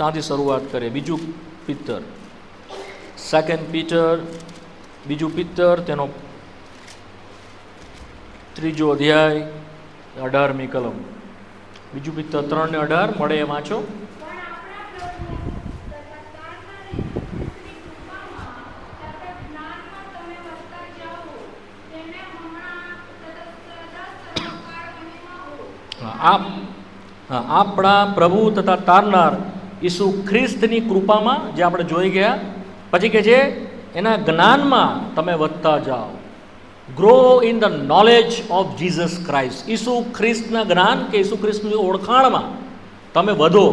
ત્યાંથી શરૂઆત કરીએ. બીજું પિત્તર, 2 પીટર, બીજું પિત્તર, તેનો 3 અધ્યાય 18મી કલમ. બીજું પિત્તર 3 ને 18 મળે એ વાંચો. આપણા પ્રભુ તથા તારનાર ઈસુ ખ્રિસ્તની કૃપામાં, જે આપણે જોઈ ગયા, પછી કે છે એના જ્ઞાનમાં તમે વધતા જાઓ. Grow in the knowledge of Jesus Christ. ઈસુ ખ્રિસ્તના જ્ઞાન કે ઈસુ ખ્રિસ્તની ઓળખાણમાં તમે વધો,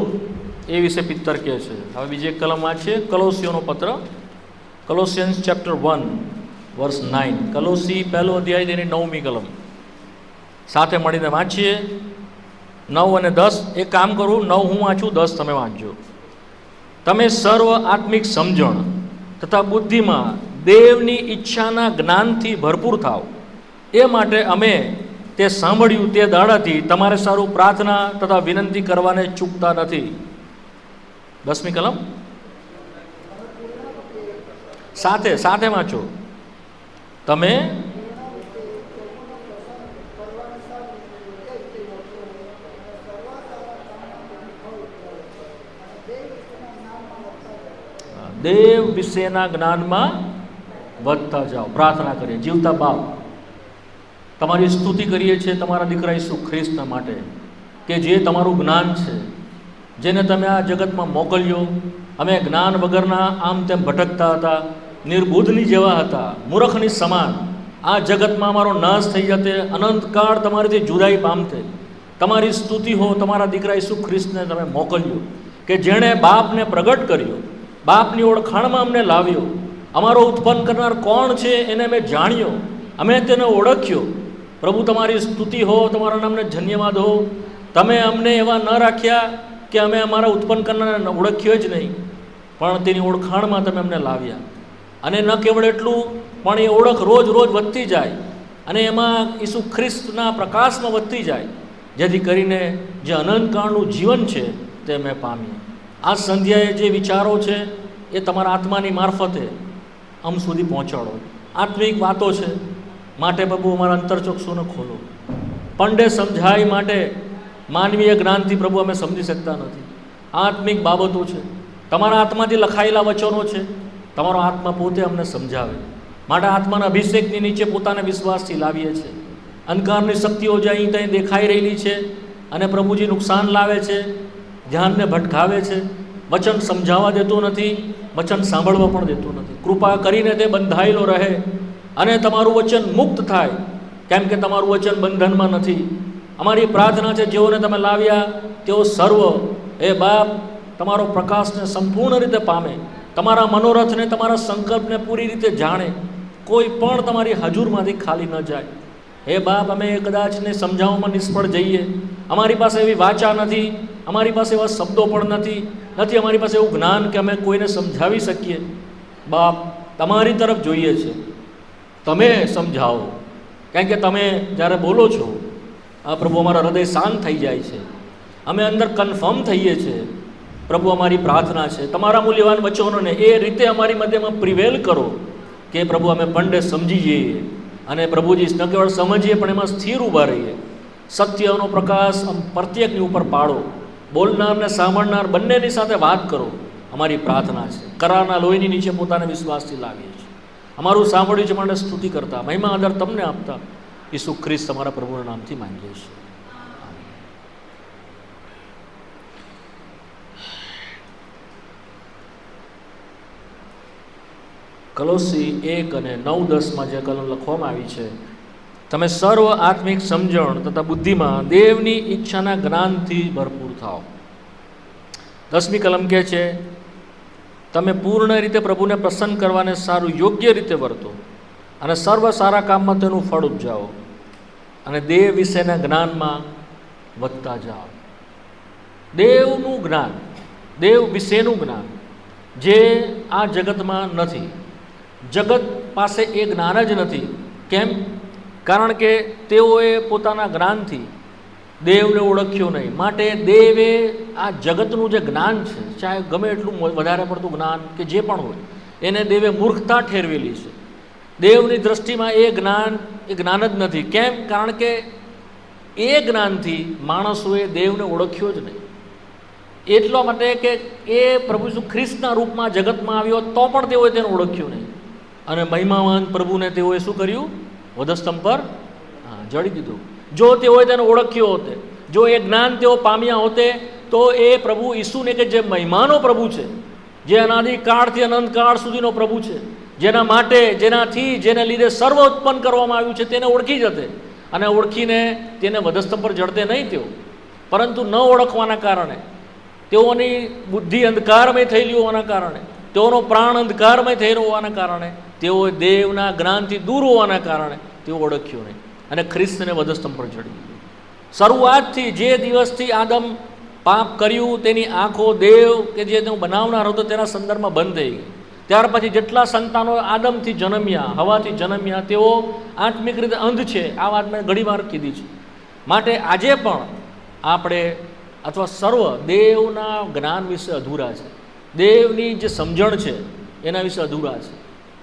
એ વિશે પિત્તર કહે છે. હવે બીજી એક કલમ વાંચીએ, કલોસીઓનો પત્ર, કોલોસિયન્સ ચેપ્ટર 1 વર્સ 9. કલોસી 1 અધ્યાય તેની 9મી કલમ સાથે મળીને વાંચીએ. 9 અને 10. એક કામ કરું, 9 હું વાંચું, 10 તમે વાંચજો. તમે સર્વ આત્મિક સમજણ તથા બુદ્ધિમાં દેવની ઈચ્છાના જ્ઞાનથી ભરપૂર થાવ, એ માટે અમે તે સાંભળ્યું તે દાડાથી તમારે સારું પ્રાર્થના તથા વિનંતી કરવાને ચૂકતા નથી. 10મી કલમ સાથે વાંચો. તમે દેવ વિશેના જ્ઞાનમાં વધતા જાઓ. પ્રાર્થના કરીએ. જીવતા બાપ, તમારી સ્તુતિ કરીએ છીએ તમારા દીકરા ઈસુ ખ્રિસ્તના માટે, કે જે તમારું જ્ઞાન છે, જેને તમે આ જગતમાં મોકલ્યો. અમે જ્ઞાન વગરના આમ તેમ ભટકતા હતા, નિર્બુદ્ધની જેવા હતા, મૂર્ખની સમાન. આ જગતમાં અમારો નાશ થઈ જતે, અનંતકાળ તમારીથી જુદાઈ પામતે. તમારી સ્તુતિ હો તમારા દીકરા ઈસુ ખ્રિસ્તને તમે મોકલ્યો, કે જેણે બાપને પ્રગટ કર્યો, બાપની ઓળખાણમાં અમને લાવ્યો. અમારો ઉત્પન્ન કરનાર કોણ છે એને અમે જાણ્યો, અમે તેને ઓળખ્યો. પ્રભુ તમારી સ્તુતિ હો, તમારા નામને ધન્યવાદ હો. તમે અમને એવા ન રાખ્યા કે અમે અમારા ઉત્પન્ન કરનારને ઓળખ્યો જ નહીં, પણ તેની ઓળખાણમાં તમે અમને લાવ્યા. અને ન કેવળ એટલું, પણ એ ઓળખ રોજ રોજ વધતી જાય અને એમાં ઈસુ ખ્રિસ્તના પ્રકાશમાં વધતી જાય, જેથી કરીને જે અનંતકાળનું જીવન છે તે અમે પામીએ. આ સંધ્યાએ જે વિચારો છે એ તમારા આત્માની મારફતે અમ સુધી પહોંચાડો. આત્મિક વાતો છે માટે પ્રભુ અમારા અંતરચક્ષુને ખોલો. પંડે સમજાય માટે માનવીય જ્ઞાનથી પ્રભુ અમે સમજી શકતા નથી. આત્મિક બાબતો છે, તમારા આત્માથી લખાયેલા વચનો છે, તમારો આત્મા પોતે અમને સમજાવે. માટે આત્માના અભિષેકની નીચે પોતાના વિશ્વાસથી લાવીએ છીએ. અંધકારની શક્તિઓ જે અહીં ત્યાં દેખાઈ રહેલી છે અને પ્રભુજી નુકસાન લાવે છે, ધ્યાનને ભટકાવે છે, વચન સમજાવવા દેતું નથી, વચન સાંભળવા પણ દેતું નથી. કૃપા કરીને તે બંધાયેલો રહે અને તમારું વચન મુક્ત થાય, કેમ કે તમારું વચન બંધનમાં નથી. અમારી પ્રાર્થના છે, જેઓને તમે લાવ્યા તેઓ સર્વ એ બાપ તમારો પ્રકાશને સંપૂર્ણ રીતે પામે, તમારા મનોરથને, તમારા સંકલ્પને પૂરી રીતે જાણે, કોઈ પણ તમારી હજુરમાંથી ખાલી ન જાય. હે બાપ, અમે કદાચને સમજાવવામાં નિષ્ફળ જઈએ. અમારી પાસે એવી વાચા નથી, અમારી પાસે એવા શબ્દો પણ નથી, અમારી પાસે એવું જ્ઞાન કે અમે કોઈને સમજાવી શકીએ. બાપ, તમારી તરફ જોઈએ છે, તમે સમજાવો. કારણ કે તમે જ્યારે બોલો છો, આ પ્રભુ અમારા હૃદય શાંત થઈ જાય છે, અમે અંદર કન્ફર્મ થઈએ છીએ. પ્રભુ, અમારી પ્રાર્થના છે તમારા મૂલ્યવાન વચનોને એ રીતે અમારી મધ્યમાં પ્રિવેલ કરો કે પ્રભુ અમે પંડે સમજી જઈએ અને પ્રભુજી ન કેવળ સમજીએ પણ એમાં સ્થિર ઊભા રહીએ. સત્યનો પ્રકાશ પ્રત્યેકની ઉપર પાડો. બોલનાર ને સાંભળનાર બંનેની સાથે વાત કરો. અમારી પ્રાર્થના છે. કરારના લોહીની નીચે પોતાના વિશ્વાસથી લાવીએ છીએ. અમારું સાંભળ્યું છે માટે સ્તુતિ કરતા, મહિમા આદર તમને આપતા ઈસુ ખ્રિસ્ત તમારા પ્રભુના નામથી માંગીએ છીએ. કલોસી 1 અને 9-10 જે કલમ લખવામાં આવી છે, તમે સર્વ આત્મિક સમજણ તથા બુદ્ધિમાં દેવની ઈચ્છાના જ્ઞાનથી ભરપૂર થાઓ. 10મી કલમ કહે છે, તમે પૂર્ણ રીતે પ્રભુને પ્રસન્ન કરવાને સારું યોગ્ય રીતે વર્તો અને સર્વ સારા કામમાં તેનું ફળ ઉપજાવો અને દેવ વિશેના જ્ઞાનમાં વધતા જાઓ. દેવનું જ્ઞાન, દેવ વિશેનું જ્ઞાન જે આ જગતમાં નથી. જગત પાસે એ જ્ઞાન જ નથી. કેમ? કારણ કે તેઓએ પોતાના જ્ઞાનથી દેવને ઓળખ્યો નહીં. માટે દેવે આ જગતનું જે જ્ઞાન છે, ચાહે ગમે એટલું વધારે પડતું જ્ઞાન કે જે પણ હોય, એને દેવે મૂર્ખતા ઠેરવેલી છે. દેવની દ્રષ્ટિમાં એ જ્ઞાન જ નથી. કેમ? કારણ કે એ જ્ઞાનથી માણસોએ દેવને ઓળખ્યો જ નહીં. એટલા માટે કે એ પ્રભુ ઈસુ ખ્રિસ્તના રૂપમાં જગતમાં આવ્યો તો પણ તેઓએ તેને ઓળખ્યું નહીં. અને મહિમાવાન પ્રભુને તેઓએ શું કર્યું? વધસ્તંભ પર જડી દીધું. જો તેઓએ તેને ઓળખ્યો હોતે, જો એ જ્ઞાન તેઓ પામ્યા હોતે, તો એ પ્રભુ ઈસુને કે જે મહિમાનો પ્રભુ છે, જે અનાદિકાળથી અનંતકાળ સુધીનો પ્રભુ છે, જેના માટે, જેનાથી, જેને લીધે સર્વ ઉત્પન્ન કરવામાં આવ્યું છે, તેને ઓળખી જતે. અને ઓળખીને તેને વધસ્તંભ પર જડતે નહીં તેઓ. પરંતુ ન ઓળખવાના કારણે, તેઓની બુદ્ધિ અંધકારમય થયેલી હોવાના કારણે, તેઓનો પ્રાણ અંધકારમય થયેલો હોવાના કારણે, તેઓ દેવના જ્ઞાનથી દૂર હોવાના કારણે તેઓ ઓળખ્યો નહીં અને ખ્રિસ્તને વધસ્તંભ પર ચડી દીધું. શરૂઆતથી જે દિવસથી આદમ પાપ કર્યું, તેની આંખો દેવ કે જે તેનો બનાવનાર હતો તેના સંદર્ભમાં બંધ થઈ ગઈ. ત્યાર પછી જેટલા સંતાનો આદમથી જન્મ્યા, હવાથી જન્મ્યા, તેઓ આત્મિક રીતે અંધ છે. આ વાત મેં ઘણીવાર કીધી છે. માટે આજે પણ આપણે અથવા સર્વ દેવના જ્ઞાન વિશે અધૂરા છે. દેવની જે સમજણ છે એના વિશે અધૂરા છે.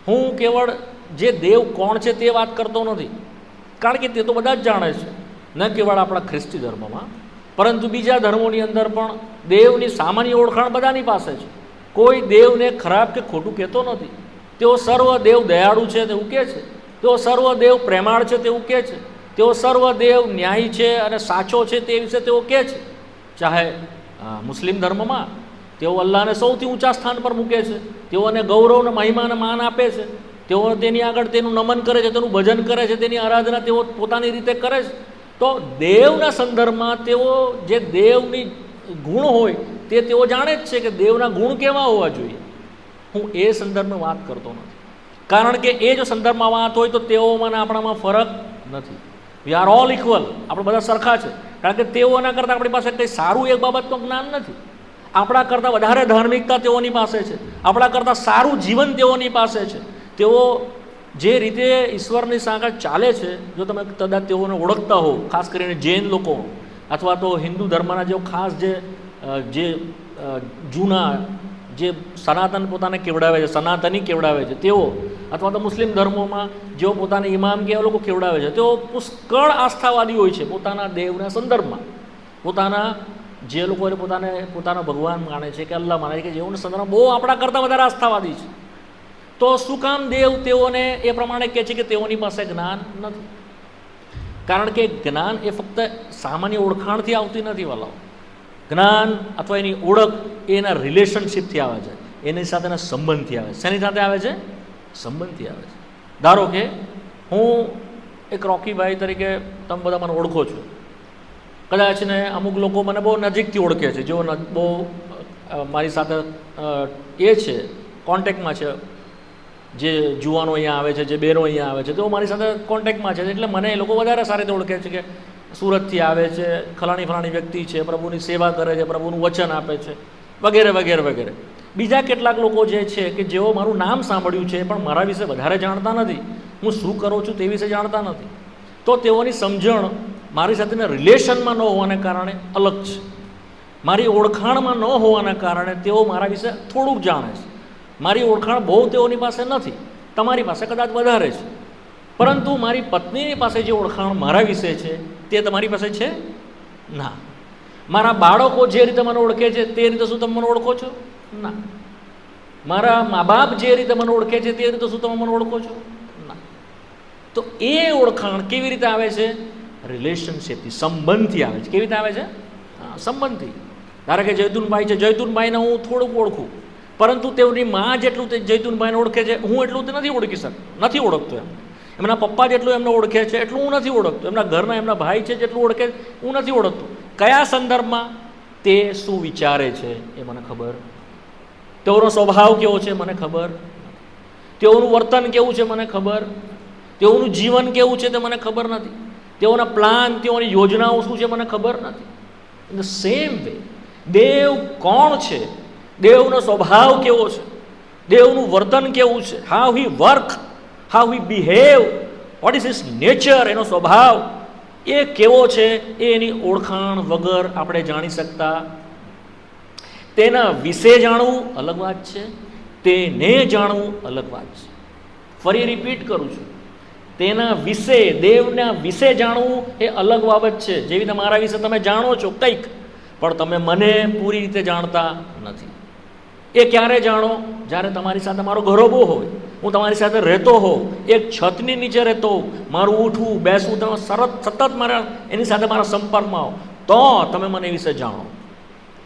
હું કેવળ જે દેવ કોણ છે તે વાત કરતો નથી, કારણ કે તે તો બધા જ જાણે છે. ન કેવળ આપણા ખ્રિસ્તી ધર્મમાં, પરંતુ બીજા ધર્મોની અંદર પણ દેવની સામાન્ય ઓળખાણ બધાની પાસે છે. કોઈ દેવને ખરાબ કે ખોટું કહેતો નથી. તેઓ સર્વ દેવ દયાળુ છે તેવું કહે છે. તેઓ સર્વ દેવ પ્રેમાળ છે તેવું કહે છે. તેઓ સર્વ દેવ ન્યાયી છે અને સાચો છે તે વિશે તેઓ કહે છે. ચાહે મુસ્લિમ ધર્મમાં તેઓ અલ્લાહને સૌથી ઊંચા સ્થાન પર મૂકે છે. તેઓને ગૌરવ, મહિમાને માન આપે છે. તેઓ તેની આગળ તેનું નમન કરે છે, તેનું ભજન કરે છે, તેની આરાધના તેઓ પોતાની રીતે કરે છે. તો દેવના સંદર્ભમાં તેઓ જે દેવની ગુણ હોય તે તેઓ જાણે જ છે કે દેવના ગુણ કેવા હોવા જોઈએ. હું એ સંદર્ભમાં વાત કરતો નથી, કારણ કે એ જો સંદર્ભમાં વાત હોય તો તેઓમાં અને આપણામાં ફરક નથી. We are all equal. આપણે બધા સરખા છે. કારણ કે તેઓના કરતાં આપણી પાસે કંઈ સારું એક બાબતનું જ્ઞાન નથી. આપણા કરતાં વધારે ધાર્મિકતા તેઓની પાસે છે. આપણા કરતાં સારું જીવન તેઓની પાસે છે. તેઓ જે રીતે ઈશ્વરની સામે ચાલે છે, જો તમે કદાચ તેઓને ઓળખતા હો, ખાસ કરીને જૈન લોકો અથવા તો હિન્દુ ધર્મના જેઓ ખાસ જે જૂના જે સનાતન પોતાને કેવડાવે છે, સનાતની કેવડાવે છે તેઓ, અથવા તો મુસ્લિમ ધર્મોમાં જેઓ પોતાને ઇમામ કે એવા લોકો કેવડાવે છે, તેઓ પુષ્કળ આસ્થાવાદી હોય છે પોતાના દેવના સંદર્ભમાં. પોતાના જે લોકો પોતાનો ભગવાન માને છે કે અલ્લાહ માને છે, કે જેઓના સંદર્ભમાં બહુ આપણા કરતાં વધારે આસ્થાવાદી છે. તો શું કામ દેવ તેઓને એ પ્રમાણે કહે છે કે તેઓની પાસે જ્ઞાન નથી? કારણ કે જ્ઞાન એ ફક્ત સામાન્ય ઓળખાણથી આવતી નથી વાલાઓ. જ્ઞાન અથવા એની ઓળખ એના રિલેશનશીપથી આવે છે, એની સાથેના સંબંધથી આવે છે. શેની સાથે આવે છે? સંબંધથી આવે છે. ધારો કે હું એક રોકીભાઈ તરીકે તમે બધા મને ઓળખો છો. કદાચ ને અમુક લોકો મને બહુ નજીકથી ઓળખે છે, જેઓ બહુ મારી સાથે એ છે, કોન્ટેક્ટમાં છે. જે જુવાનો અહીંયા આવે છે, જે બહેનો અહીંયા આવે છે, તેઓ મારી સાથે કોન્ટેક્ટમાં છે. એટલે મને એ લોકો વધારે સારી રીતે ઓળખે છે કે સુરતથી આવે છે, ફલાણી વ્યક્તિ છે, પ્રભુની સેવા કરે છે, પ્રભુનું વચન આપે છે, વગેરે વગેરે વગેરે. બીજા કેટલાક લોકો જે છે કે જેઓ મારું નામ સાંભળ્યું છે પણ મારા વિશે વધારે જાણતા નથી, હું શું કરું છું તે વિશે જાણતા નથી. તો તેઓની સમજણ મારી સાથેના રિલેશનમાં ન હોવાને કારણે અલગ છે. મારી ઓળખાણમાં ન હોવાના કારણે તેઓ મારા વિશે થોડુંક જાણે છે. મારી ઓળખાણ બહુ તેઓની પાસે નથી, તમારી પાસે કદાચ વધારે છે. પરંતુ મારી પત્નીની પાસે જે ઓળખાણ મારા વિશે છે તે તમારી પાસે છે ના. મારા બાળકો જે રીતે મને ઓળખે છે તે રીતે શું તમે મને ઓળખો છો? ના. મારા મા બાપ જે રીતે મને ઓળખે છે તે રીતે શું તમે મને ઓળખો છો? ના. તો એ ઓળખાણ કેવી રીતે આવે છે? રિલેશનશીપથી, સંબંધથી આવે છે. કેવી રીતે આવે છે? સંબંધથી. ધારો કે જૈતુનભાઈ છે, જૈતુનભાઈને હું થોડુંક ઓળખું, પરંતુ તેઓની માં જેટલું તે જૈતુનભાઈને ઓળખે છે હું એટલું તે નથી ઓળખતો. એમના પપ્પા જેટલું એમને ઓળખે છે એટલું હું નથી ઓળખતો. એમના ઘરના એમના ભાઈ છે જેટલું ઓળખે હું નથી ઓળખતો. કયા સંદર્ભમાં? તે શું વિચારે છે એ મને ખબર, તેઓનો સ્વભાવ કેવો છે મને ખબર, તેઓનું વર્તન કેવું છે મને ખબર, તેઓનું જીવન કેવું છે તે મને ખબર નથી, તેઓના પ્લાન, તેઓની યોજનાઓ શું છે મને ખબર નથી. ઇન ધ સેમ વે દેવ કોણ છે, દેવનો સ્વભાવ કેવો છે, દેવનું વર્તન કેવું છે, how he work, how he behave, what is his nature, એનો સ્વભાવ, એ કેવો છે એ એની ઓળખાણ વગર આપણે જાણી શકતા. તેના વિશે જાણવું અલગ વાત છે, તેને જાણવું અલગ વાત છે. ફરી રિપીટ કરું છું, તેના વિશે, દેવના વિશે જાણવું એ અલગ બાબત છે. જેવી તમારા વિશે તમે જાણો છો કંઈક, પણ તમે મને પૂરી રીતે જાણતા નથી. એ ક્યારે જાણો? જ્યારે તમારી સાથે મારો ઘરોબો હોય, હું તમારી સાથે રહેતો હોઉં, એક છતની નીચે રહેતો હોઉં, મારું ઉઠવું બેસવું તમે સતત મારા એની સાથે મારા સંપર્કમાં આવો, તો તમે મને એ વિશે જાણો.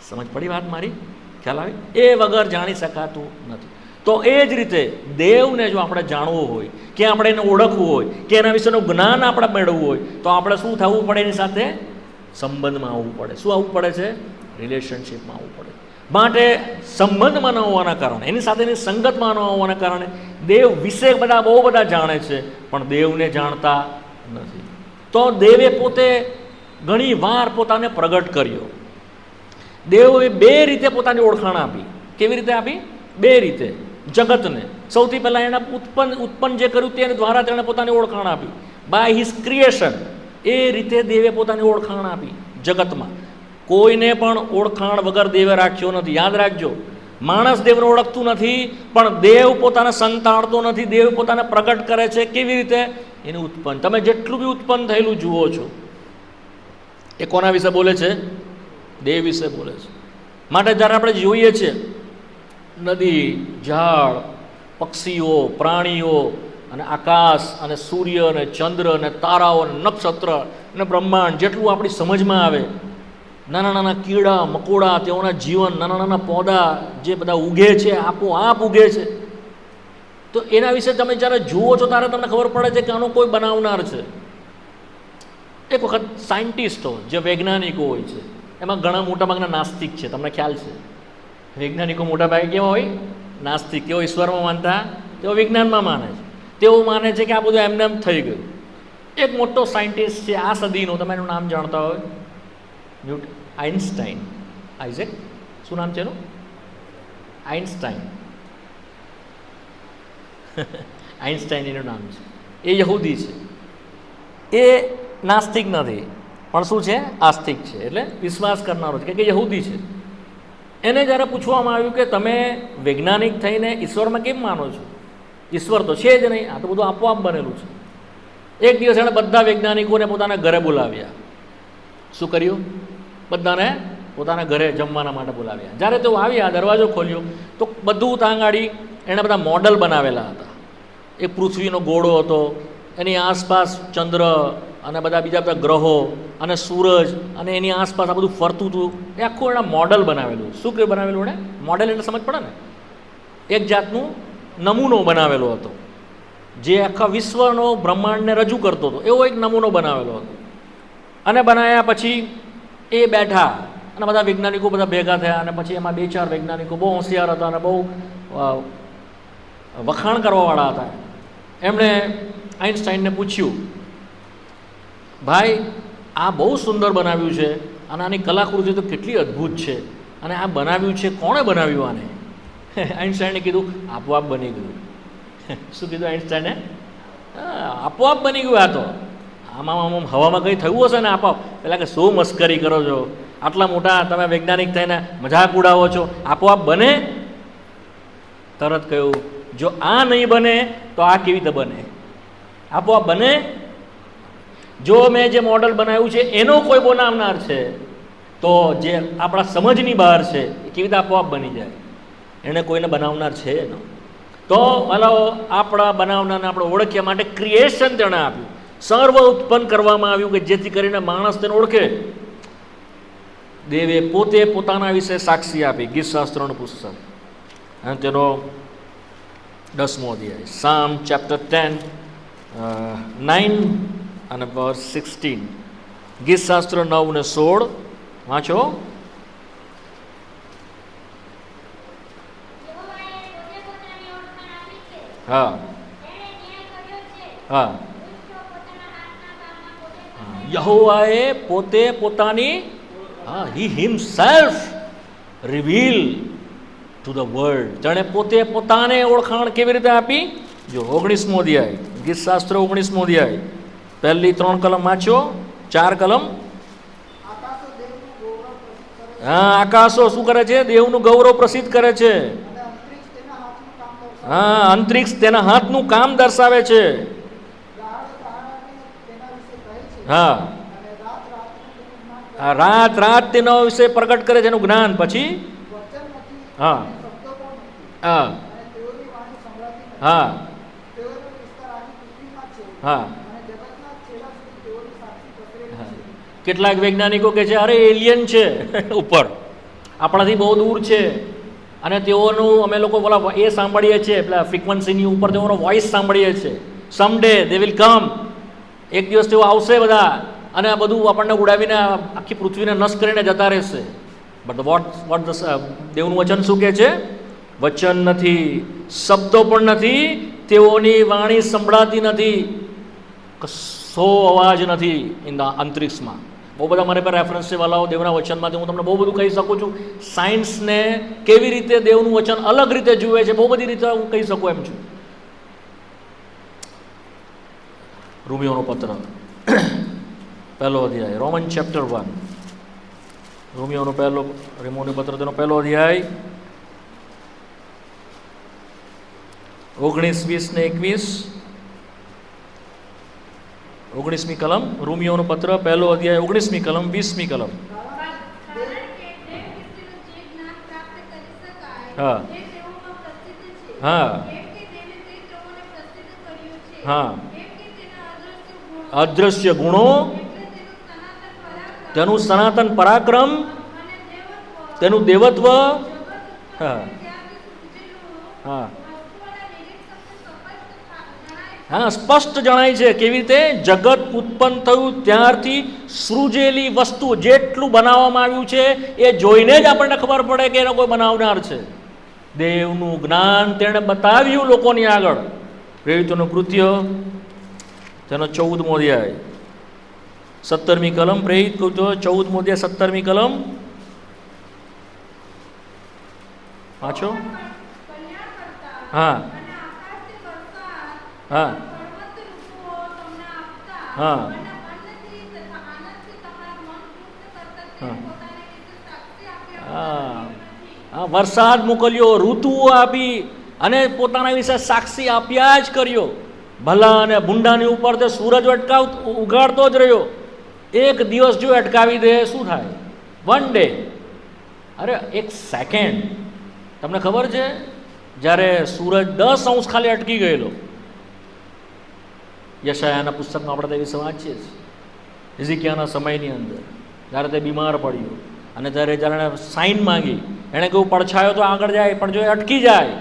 સમજ પડી વાત મારી? ખ્યાલ આવી? એ વગર જાણી શકાતું નથી. તો એ જ રીતે દેવને જો આપણે જાણવું હોય, કે આપણે એને ઓળખવું હોય, કે એના વિશેનું જ્ઞાન આપણે મેળવવું હોય, તો આપણે શું થવું પડે? એની સાથે સંબંધમાં આવવું પડે. શું આવવું પડે છે? રિલેશનશિપમાં આવવું પડે. માટે સંબંધમાં ન હોવાના કારણે, એની સાથેની સંગતમાં ન હોવાના કારણે દેવ વિશે બધા બહુ બધા જાણે છે, પણ દેવને જાણતા નથી. તો દેવે પોતે ઘણી વાર પોતાને પ્રગટ કર્યો. દેવોએ બે રીતે પોતાની ઓળખાણ આપી. કેવી રીતે આપી? બે રીતે. જગતને સૌથી પહેલાં એના ઉત્પન્ન જે કર્યું તે દ્વારા તેણે પોતાની ઓળખાણ આપી. બાય હિઝ ક્રિએશન, એ રીતે દેવે પોતાની ઓળખાણ આપી જગતમાં. કોઈને પણ ઓળખાણ વગર દેવે રાખ્યો નથી. યાદ રાખજો, માણસ દેવને ઓળખતું નથી, પણ દેવ પોતાને સંતાડતો નથી. દેવ પોતાને પ્રગટ કરે છે. કેવી રીતે? એનું ઉત્પન્ન. તમે જેટલું બી ઉત્પન્ન થયેલું જુઓ છો, એ કોના વિશે બોલે છે? દેવ વિશે બોલે છે. માટે જ્યારે આપણે જોઈએ છીએ નદી, ઝાડ, પક્ષીઓ, પ્રાણીઓ, અને આકાશ, અને સૂર્ય, અને ચંદ્ર, અને તારાઓ, અને નક્ષત્ર, અને બ્રહ્માંડ, જેટલું આપણી સમજમાં આવે, નાના નાના કીડા મકોડા, તેઓના જીવન, નાના નાના પૌધા જે બધા ઉગે છે, આપોઆપ ઉગે છે, તો એના વિશે તમે જ્યારે જુઓ છો ત્યારે તમને ખબર પડે છે કે આનો કોઈ બનાવનાર છે. એક વખત સાયન્ટિસ્ટો, જે વૈજ્ઞાનિકો હોય છે, એમાં ઘણા મોટાભાગના નાસ્તિક છે. તમને ખ્યાલ છે? વૈજ્ઞાનિકો મોટાભાગે કેવા હોય? નાસ્તિક. તેઓ ઈશ્વરમાં માનતા, તેઓ વિજ્ઞાનમાં માને છે. તેઓ માને છે કે આ બધું એમને એમ થઈ ગયું. એક મોટો સાયન્ટિસ્ટ છે આ સદીનો, તમે એનું નામ જાણતા હોય, આઇન્સ્ટાઈન. આઇઝેક, શું નામ છે એનું? આઇન્સ્ટાઈન. આઇન્સ્ટાઈન એનું નામ છે. એ યહૂદી છે. એ નાસ્તિક નથી, પણ શું છે? આસ્તિક છે. એટલે વિશ્વાસ કરનારો છે, કે યહૂદી છે. એને જ્યારે પૂછવામાં આવ્યું કે તમે વૈજ્ઞાનિક થઈને ઈશ્વરમાં કેમ માનો છો? ઈશ્વર તો છે જ નહીં, આ તો બધું આપોઆપ બનેલું છે. એક દિવસ એણે બધા વૈજ્ઞાનિકોને પોતાના ઘરે બોલાવ્યા. શું કર્યું? બધાને પોતાના ઘરે જમવાના માટે બોલાવ્યા. જ્યારે તેઓ આવ્યા, દરવાજો ખોલ્યો, તો બધું તાંગાડી એણે બધા મોડલ બનાવેલા હતા. એ પૃથ્વીનો ગોળો હતો, એની આસપાસ ચંદ્ર અને બધા બીજા બધા ગ્રહો અને સૂરજ, અને એની આસપાસ આ બધું ફરતું હતું. એ આખું એના મોડલ બનાવેલું. શું કે બનાવેલું એણે? મોડલ એટલે સમજ પડે ને, એક જાતનું નમૂનો બનાવેલો હતો, જે આખા વિશ્વનો બ્રહ્માંડને રજૂ કરતો હતો. એવો એક નમૂનો બનાવેલો હતો. અને બનાવ્યા પછી એ બેઠા, અને બધા વૈજ્ઞાનિકો બધા ભેગા થયા, અને પછી એમાં 2-4 વૈજ્ઞાનિકો બહુ હોશિયાર હતા અને બહુ વખાણ કરવાવાળા હતા. એમણે આઇન્સ્ટાઈનને પૂછ્યું, ભાઈ આ બહુ સુંદર બનાવ્યું છે, અને આની કલાકૃતિ તો કેટલી અદ્ભુત છે, અને આ બનાવ્યું છે, કોણે બનાવ્યું આને? આઇન્સ્ટાઈને કીધું, આપોઆપ બની ગયું. શું કીધું આઇન્સ્ટાઈને? આપોઆપ બની ગયું. આ તો આમાં હવામાં કંઈ થયું હશે ને આપોઆપ. પેલા કે શું મસ્કરી કરો છો, આટલા મોટા તમે વૈજ્ઞાનિક થઈને મજાક ઉડાવો છો, આપોઆપ બને? તરત કહ્યું, જો આ નહીં બને તો આ કેવી રીતે બને? આપોઆપ બને? જો મેં જે મોડલ બનાવ્યું છે એનો કોઈ બનાવનાર છે, તો જે આપણા સમજની બહાર છે એ કેવી રીતે આપોઆપ બની જાય? એણે કોઈને બનાવનાર છે એનો. તો હલો, આપણા બનાવનારને આપણે ઓળખ્યા માટે ક્રિએશન તેણે આપ્યું. સર્વ ઉત્પન્ન કરવામાં આવ્યું કે જેથી કરીને માણસ તેને ઓળખે. દેવે પોતે પોતાના વિશે સાક્ષી આપી. ગીતશાસ્ત્રનું પુસ્તક અને તેનો 10મો અધ્યાય, સામ ચેપ્ટર 10 9 અને વર્સ 16. ગીતશાસ્ત્ર 9 અને 16 વાંચો. હા હા, યહોવાએ પોતે પોતાની, he himself reveal to the world. તેણે પોતે પોતાને ઓળખાણ કેવી રીતે આપી? જો 19મો અધ્યાય, ગીતશાસ્ત્ર 19મો અધ્યાય, પહેલી 3 કલમ વાંચો. 4 કલમ. હા, આકાશો શું કરે છે? દેવનું ગૌરવ પ્રસિદ્ધ કરે છે. હા, અંતરિક્ષ તેના હાથનું કામ દર્શાવે છે. હા, રાત રાત તેના વિશે પ્રગટ કરે છે, એનું જ્ઞાન. પછી હા હા હા હા. કેટલાક વૈજ્ઞાનિકો કહે છે અરે એલિયન છે ઉપર, આપણાથી બહુ દૂર છે, અને તેઓનું અમે લોકો બોલા એ સાંભળીએ છીએ, પેલા ફ્રિકવન્સીની ઉપર તેઓનો વોઇસ સાંભળીએ છીએ. સમડે દે વિલ કમ, એક દિવસ તેઓ આવશે બધા, અને આ બધું આપણને ઉડાવીને આખી પૃથ્વીને નષ્ટ કરીને જતા રહેશે. બટ વોટ દેવનું વચન શું કહે છે? વચન નથી, શબ્દો પણ નથી, તેઓની વાણી સંભળાતી નથી, કશો અવાજ નથી ઇન ધ અંતરિક્ષમાં. બહુ બધા મારે પર રેફરન્સ છે વાલાઓ દેવના વચનમાંથી, હું તમને બહુ બધું કહી શકું છું. સાયન્સને કેવી રીતે દેવનું વચન અલગ રીતે જુએ છે, બહુ બધી રીતે હું કહી શકું એમ છું. રોમિયોનો પત્ર પહેલો અધ્યાય, રોમન ચેપ્ટર 1. રોમિયોનો પત્ર તેનો પહેલો અધ્યાય 19, 20 ને 21. 19મી કલમ, રોમિયોનો પત્ર પહેલો અધ્યાય 19મી કલમ 20મી કલમ. હા હા હા. અદ્રશ્ય ગુણો, તેનું સનાતન પરાક્રમ, તેનું દેવત્વ. હા હા હા, સ્પષ્ટ જણાય છે. કેવી રીતે? જગત ઉત્પન્ન થયું ત્યારથી સૃજેલી વસ્તુ, જેટલું બનાવવામાં આવ્યું છે એ જોઈને જ આપણને ખબર પડે કે એનો કોઈ બનાવનાર છે. દેવનું જ્ઞાન તેણે બતાવ્યું લોકોની આગળ. પ્રેરિતોનું કૃત્ય તેનો 14મો અધ્યાય 17મી કલમ. પ્રેરિત કૃત્યો 14મો અધ્યાય 17મી કલમ. વાંચો. હા હા હા હા. વરસાદ મોકલ્યો, ઋતુઓ આપી, અને પોતાના વિશે સાક્ષી આપ્યા જ કર્યો. ભલા અને ભૂંડાની ઉપર તે સૂરજ ઉગાડતો જ રહ્યો. એક દિવસ જો અટકાવી દે શું થાય? 1 ડે. અરે 1 સેકન્ડ. તમને ખબર છે જ્યારે સૂરજ 10 અંશ ખાલી અટકી ગયેલો, યશાયાના પુસ્તકમાં આપણે તે વિશે વાંચીએ છીએ, હિઝકિયાના સમયની અંદર, જ્યારે તે બીમાર પડ્યો અને જ્યારે સાઇન માંગી, એણે કહ્યું પડછાયો તો આગળ જાય, પણ જો એ અટકી જાય,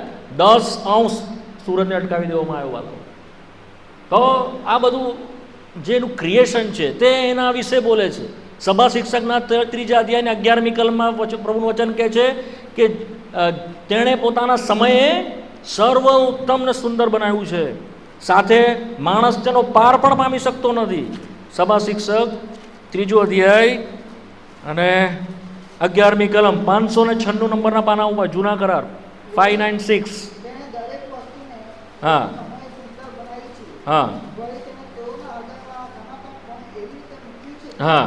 10 અંશ સૂરજને અટકાવી દેવામાં આવ્યો હતો. તો આ બધું જેનું ક્રિએશન છે તે એના વિશે બોલે છે. સભા શિક્ષકના 3 અધ્યાયની 11મી કલમમાં પ્રભુનું વચન કહે છે કે તેણે પોતાના સમયે સર્વ ઉત્તમ ને સુંદર બનાવ્યું છે, સાથે માણસ તેનો પાર પણ પામી શકતો નથી. સભા શિક્ષક 3 અધ્યાય અને 11મી કલમ, 596 નંબરના પાના ઉપર, જૂના કરાર 596. હા હા હા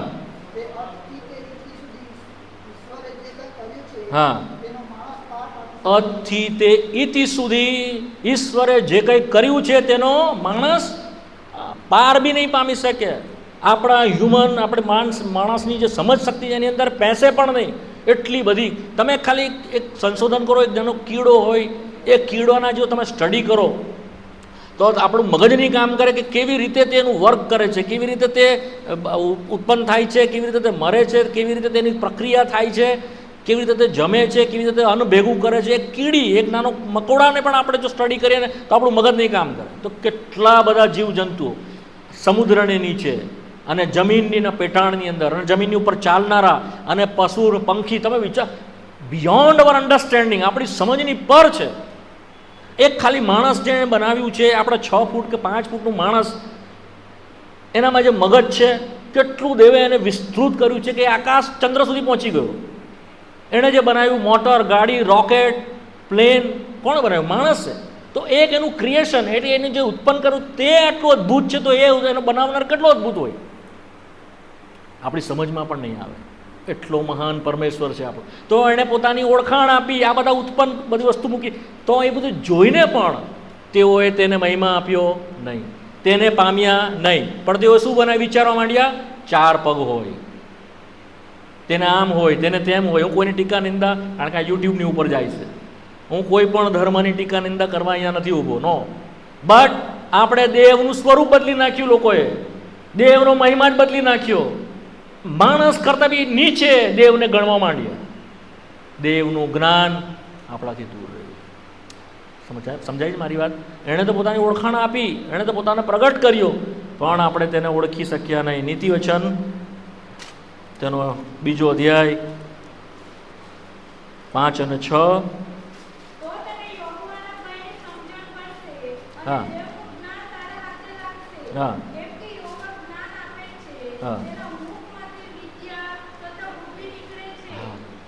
હા. અથી તે ઇતિ સુધી ઈશ્વરે જે કંઈ કર્યું છે તેનો માણસ પાર બી નહીં પામી શકે. આપણે માણસની જે સમજ શક્તિ છે એની અંદર પેસે પણ નહીં, એટલી બધી. તમે ખાલી એક સંશોધન કરો, એક જેનો કીડો હોય, એ કીડોના જો તમે સ્ટડી કરો તો આપણું મગજ નહીં કામ કરે કે કેવી રીતે તેનું વર્ક કરે છે, કેવી રીતે તે ઉત્પન્ન થાય છે, કેવી રીતે તે મરે છે, કેવી રીતે તેની પ્રક્રિયા થાય છે, કેવી રીતે તે જમે છે, કેવી રીતે અન્ન ભેગું કરે છે. એક કીડી, એક નાનો મકોડાને પણ આપણે જો સ્ટડી કરીએ ને તો આપણું મગજ નહીં કામ કરે. તો કેટલા બધા જીવજંતુઓ સમુદ્રની નીચે અને જમીનની પેટાણની અંદર અને જમીનની ઉપર ચાલનારા અને પશુ પંખી, તમે વિચાર, બિયોન્ડ અવર અન્ડરસ્ટેન્ડિંગ, આપણી સમજની પર છે. એક ખાલી માણસ જેણે બનાવ્યું છે, આપણે 6 ફૂટ કે 5 ફૂટનું માણસ, એનામાં જે મગજ છે, કેટલું દેવે એને વિસ્તૃત કર્યું છે કે આકાશ ચંદ્ર સુધી પહોંચી ગયો. એણે જે બનાવ્યું મોટર, ગાડી, રોકેટ, પ્લેન, કોણ બનાવ્યું? માણસ છે. તો એક એનું ક્રિએશન, એટલે એને જે ઉત્પન્ન કર્યું તે આટલું અદ્ભુત છે, તો એનો બનાવનાર કેટલો અદ્ભુત હોય. આપણી સમજમાં પણ નહીં આવે. એટલો મહાન પરમેશ્વર છે આપણો. તો એણે પોતાની ઓળખાણ આપી, આ બધા ઉત્પન્ન બધી વસ્તુ મૂકી, તો એ બધું જોઈને પણ તેઓએ તેને મહિમા આપ્યો નહીં, તેને પામ્યા નહીં. પણ તેઓ શું બનાવી વિચારવા માંડ્યા? 4 પગ હોય, તેને આમ હોય, તેને તેમ હોય. હું કોઈની ટીકા નિંદા, કારણ કે આ યુટ્યુબની ઉપર જાય છે, હું કોઈ પણ ધર્મની ટીકા નિંદા કરવા અહીંયા નથી ઊભો, નો. બટ આપણે દેવનું સ્વરૂપ બદલી નાખ્યું, લોકોએ દેવનો મહિમા જ બદલી નાખ્યો. માણસ કરતાં બી નીચે દેવને ગણવા માંડ્યા. દેવનું જ્ઞાન આપણાથી દૂર રહ્યું. સમજાય છે મારી વાત? એણે તો પોતાની ઓળખાણ આપી, એણે તો પોતાને પ્રગટ કર્યો, પણ આપણે તેને ઓળખી શક્યા નહીં. નીતિવચન તેનો 2 અધ્યાય 5 અને 6. હા હા હા.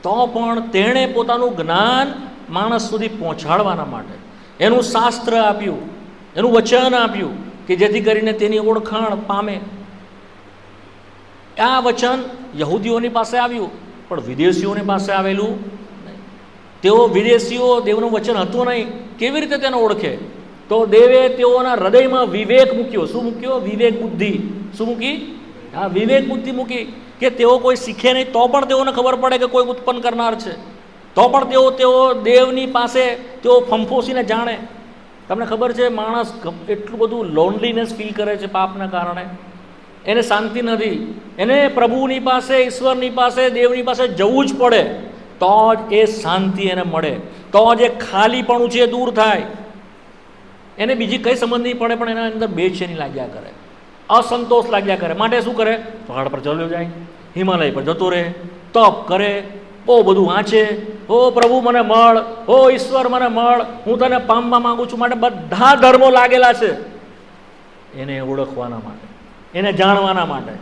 તો પણ તેણે પોતાનું જ્ઞાન માણસ સુધી પહોંચાડવાના માટે એનું શાસ્ત્ર આપ્યું, એનું વચન આપ્યું, કે જેથી કરીને તેની ઓળખાણ પામે. આ વચન યહૂદીઓની પાસે આવ્યું, પણ વિદેશીઓની પાસે આવેલું નહીં. તેઓ વિદેશીઓ દેવનું વચન હતું નહીં, કેવી રીતે તેને ઓળખે? તો દેવે તેઓના હૃદયમાં વિવેક મૂક્યો. શું મૂક્યો? વિવેક બુદ્ધિ. શું મૂકી? હા, વિવેક બુદ્ધિ મૂકી, કે તેઓ કોઈ શીખે નહીં તો પણ તેઓને ખબર પડે કે કોઈ ઉત્પન્ન કરનાર છે. તો પણ તેઓ દેવની પાસે તેઓ ફંફોસીને જાણે. તમને ખબર છે, માણસ એટલું બધું લોનલીનેસ ફીલ કરે છે પાપના કારણે. એને શાંતિ નથી. એને પ્રભુની પાસે, ઈશ્વરની પાસે, દેવની પાસે જવું જ પડે, તો જ એ શાંતિ એને મળે, તો જ એ ખાલીપણું છે દૂર થાય. એને બીજી કઈ સંબંધ નહીં પડે, પણ એના અંદર બેચેની લાગ્યા કરે, અસંતોષ લાગ્યા કરે. માટે શું કરે? પહાડ પર ચાલ્યો જાય, હિમાલય પર જતો રહે, તપ કરે, બહુ બધું વાંચે, હો પ્રભુ મને મળ, હો ઈશ્વર મને મળ, હું તને પામવા માંગુ છું. માટે બધા ધર્મો લાગેલા છે એને ઓળખવાના માટે, એને જાણવાના માટે,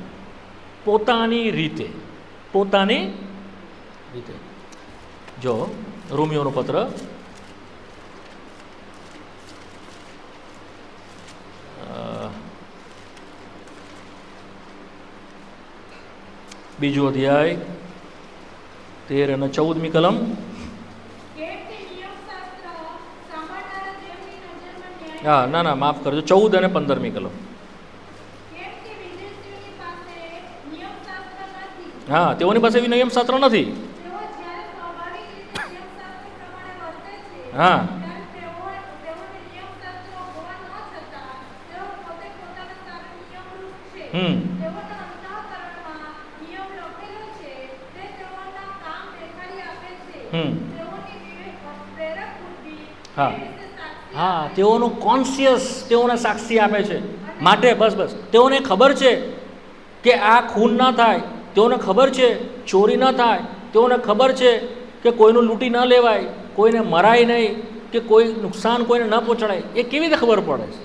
પોતાની રીતે. જો રોમિયોનો પત્ર 2 અધ્યાય 13 અને 14મી કલમ. હા, ના, માફ કરજો, 14 અને 15મી કલમ. હા, તેઓની પાસે એવી નિયમશાસ્ત્ર નથી. હા હા હા, તેઓનું કોન્શિયસ તેઓને સાક્ષી આપે છે. માટે બસ તેઓને ખબર છે કે આ ખૂન ના થાય, તેઓને ખબર છે ચોરી ન થાય, તેઓને ખબર છે કે કોઈનું લૂંટી ન લેવાય, કોઈને મરાય નહીં, કે કોઈ નુકસાન કોઈને ન પહોંચાડાય. એ કેવી રીતે ખબર પડે છે?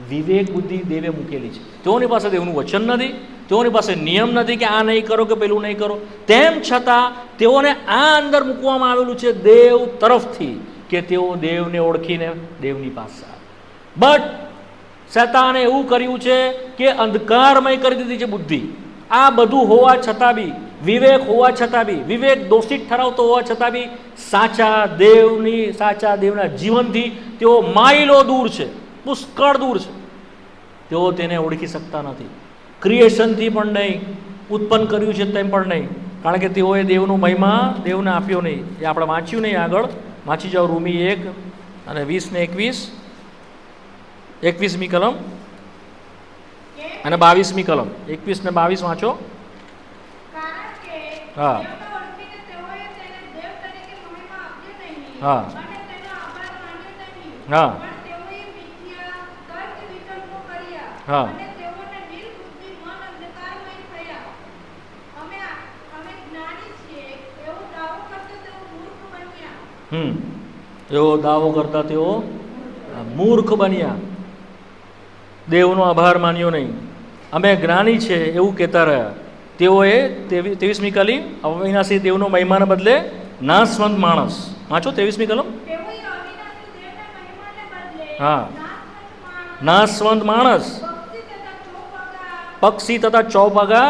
વિવેક બુદ્ધિ દેવે મૂકેલી છે. તેઓની પાસે દેવનું વચન નથી, તેઓની પાસે નિયમ નથી કે આ નહીં કરો કે પેલું નહીં કરો. તેમ છતાં તેઓને આ અંદર મૂકવામાં આવેલું છે દેવ તરફથી, કે તેઓ દેવને ઓળખીને દેવની પાસે આવે. બટ શૈતાને એવું કર્યું છે કે અંધકારમય કરી દીધી છે બુદ્ધિ. આ બધું હોવા છતાં બી, વિવેક હોવા છતાં બી, વિવેક દોષિત ઠરાવતો હોવા છતાં બી, સાચા દેવના જીવનથી તેઓ માઇલો દૂર છે, પુષ્કળ દૂર છે. તેઓ તેને ઓળખી શકતા નથી. ક્રિએશનથી પણ નહીં, ઉત્પન્ન કર્યું છે તેમ પણ નહીં, કારણ કે તેઓએ દેવનો મહિમા દેવને આપ્યો નહીં. એ આપણે વાંચ્યું નહીં. આગળ વાંચી જાઓ, રોમી 1 અને 20 ને 21મી કલમ અને 22મી કલમ. 21 ને 22 વાંચો. હા હા હા હા એવો દાવો કરતા તેઓ મૂર્ખ બન્યા, દેવનો આભાર માન્યો નહીં. અમે જ્ઞાની છે એવું કહેતા રહ્યા. તેઓએ 23મી કલમ, અવિનાશી દેવનો મહિમાને બદલે નાશવંત માણસ. વાંચો 23મી કલમ. હા, નાશવંત માણસ, પક્ષી તથા ચોપગા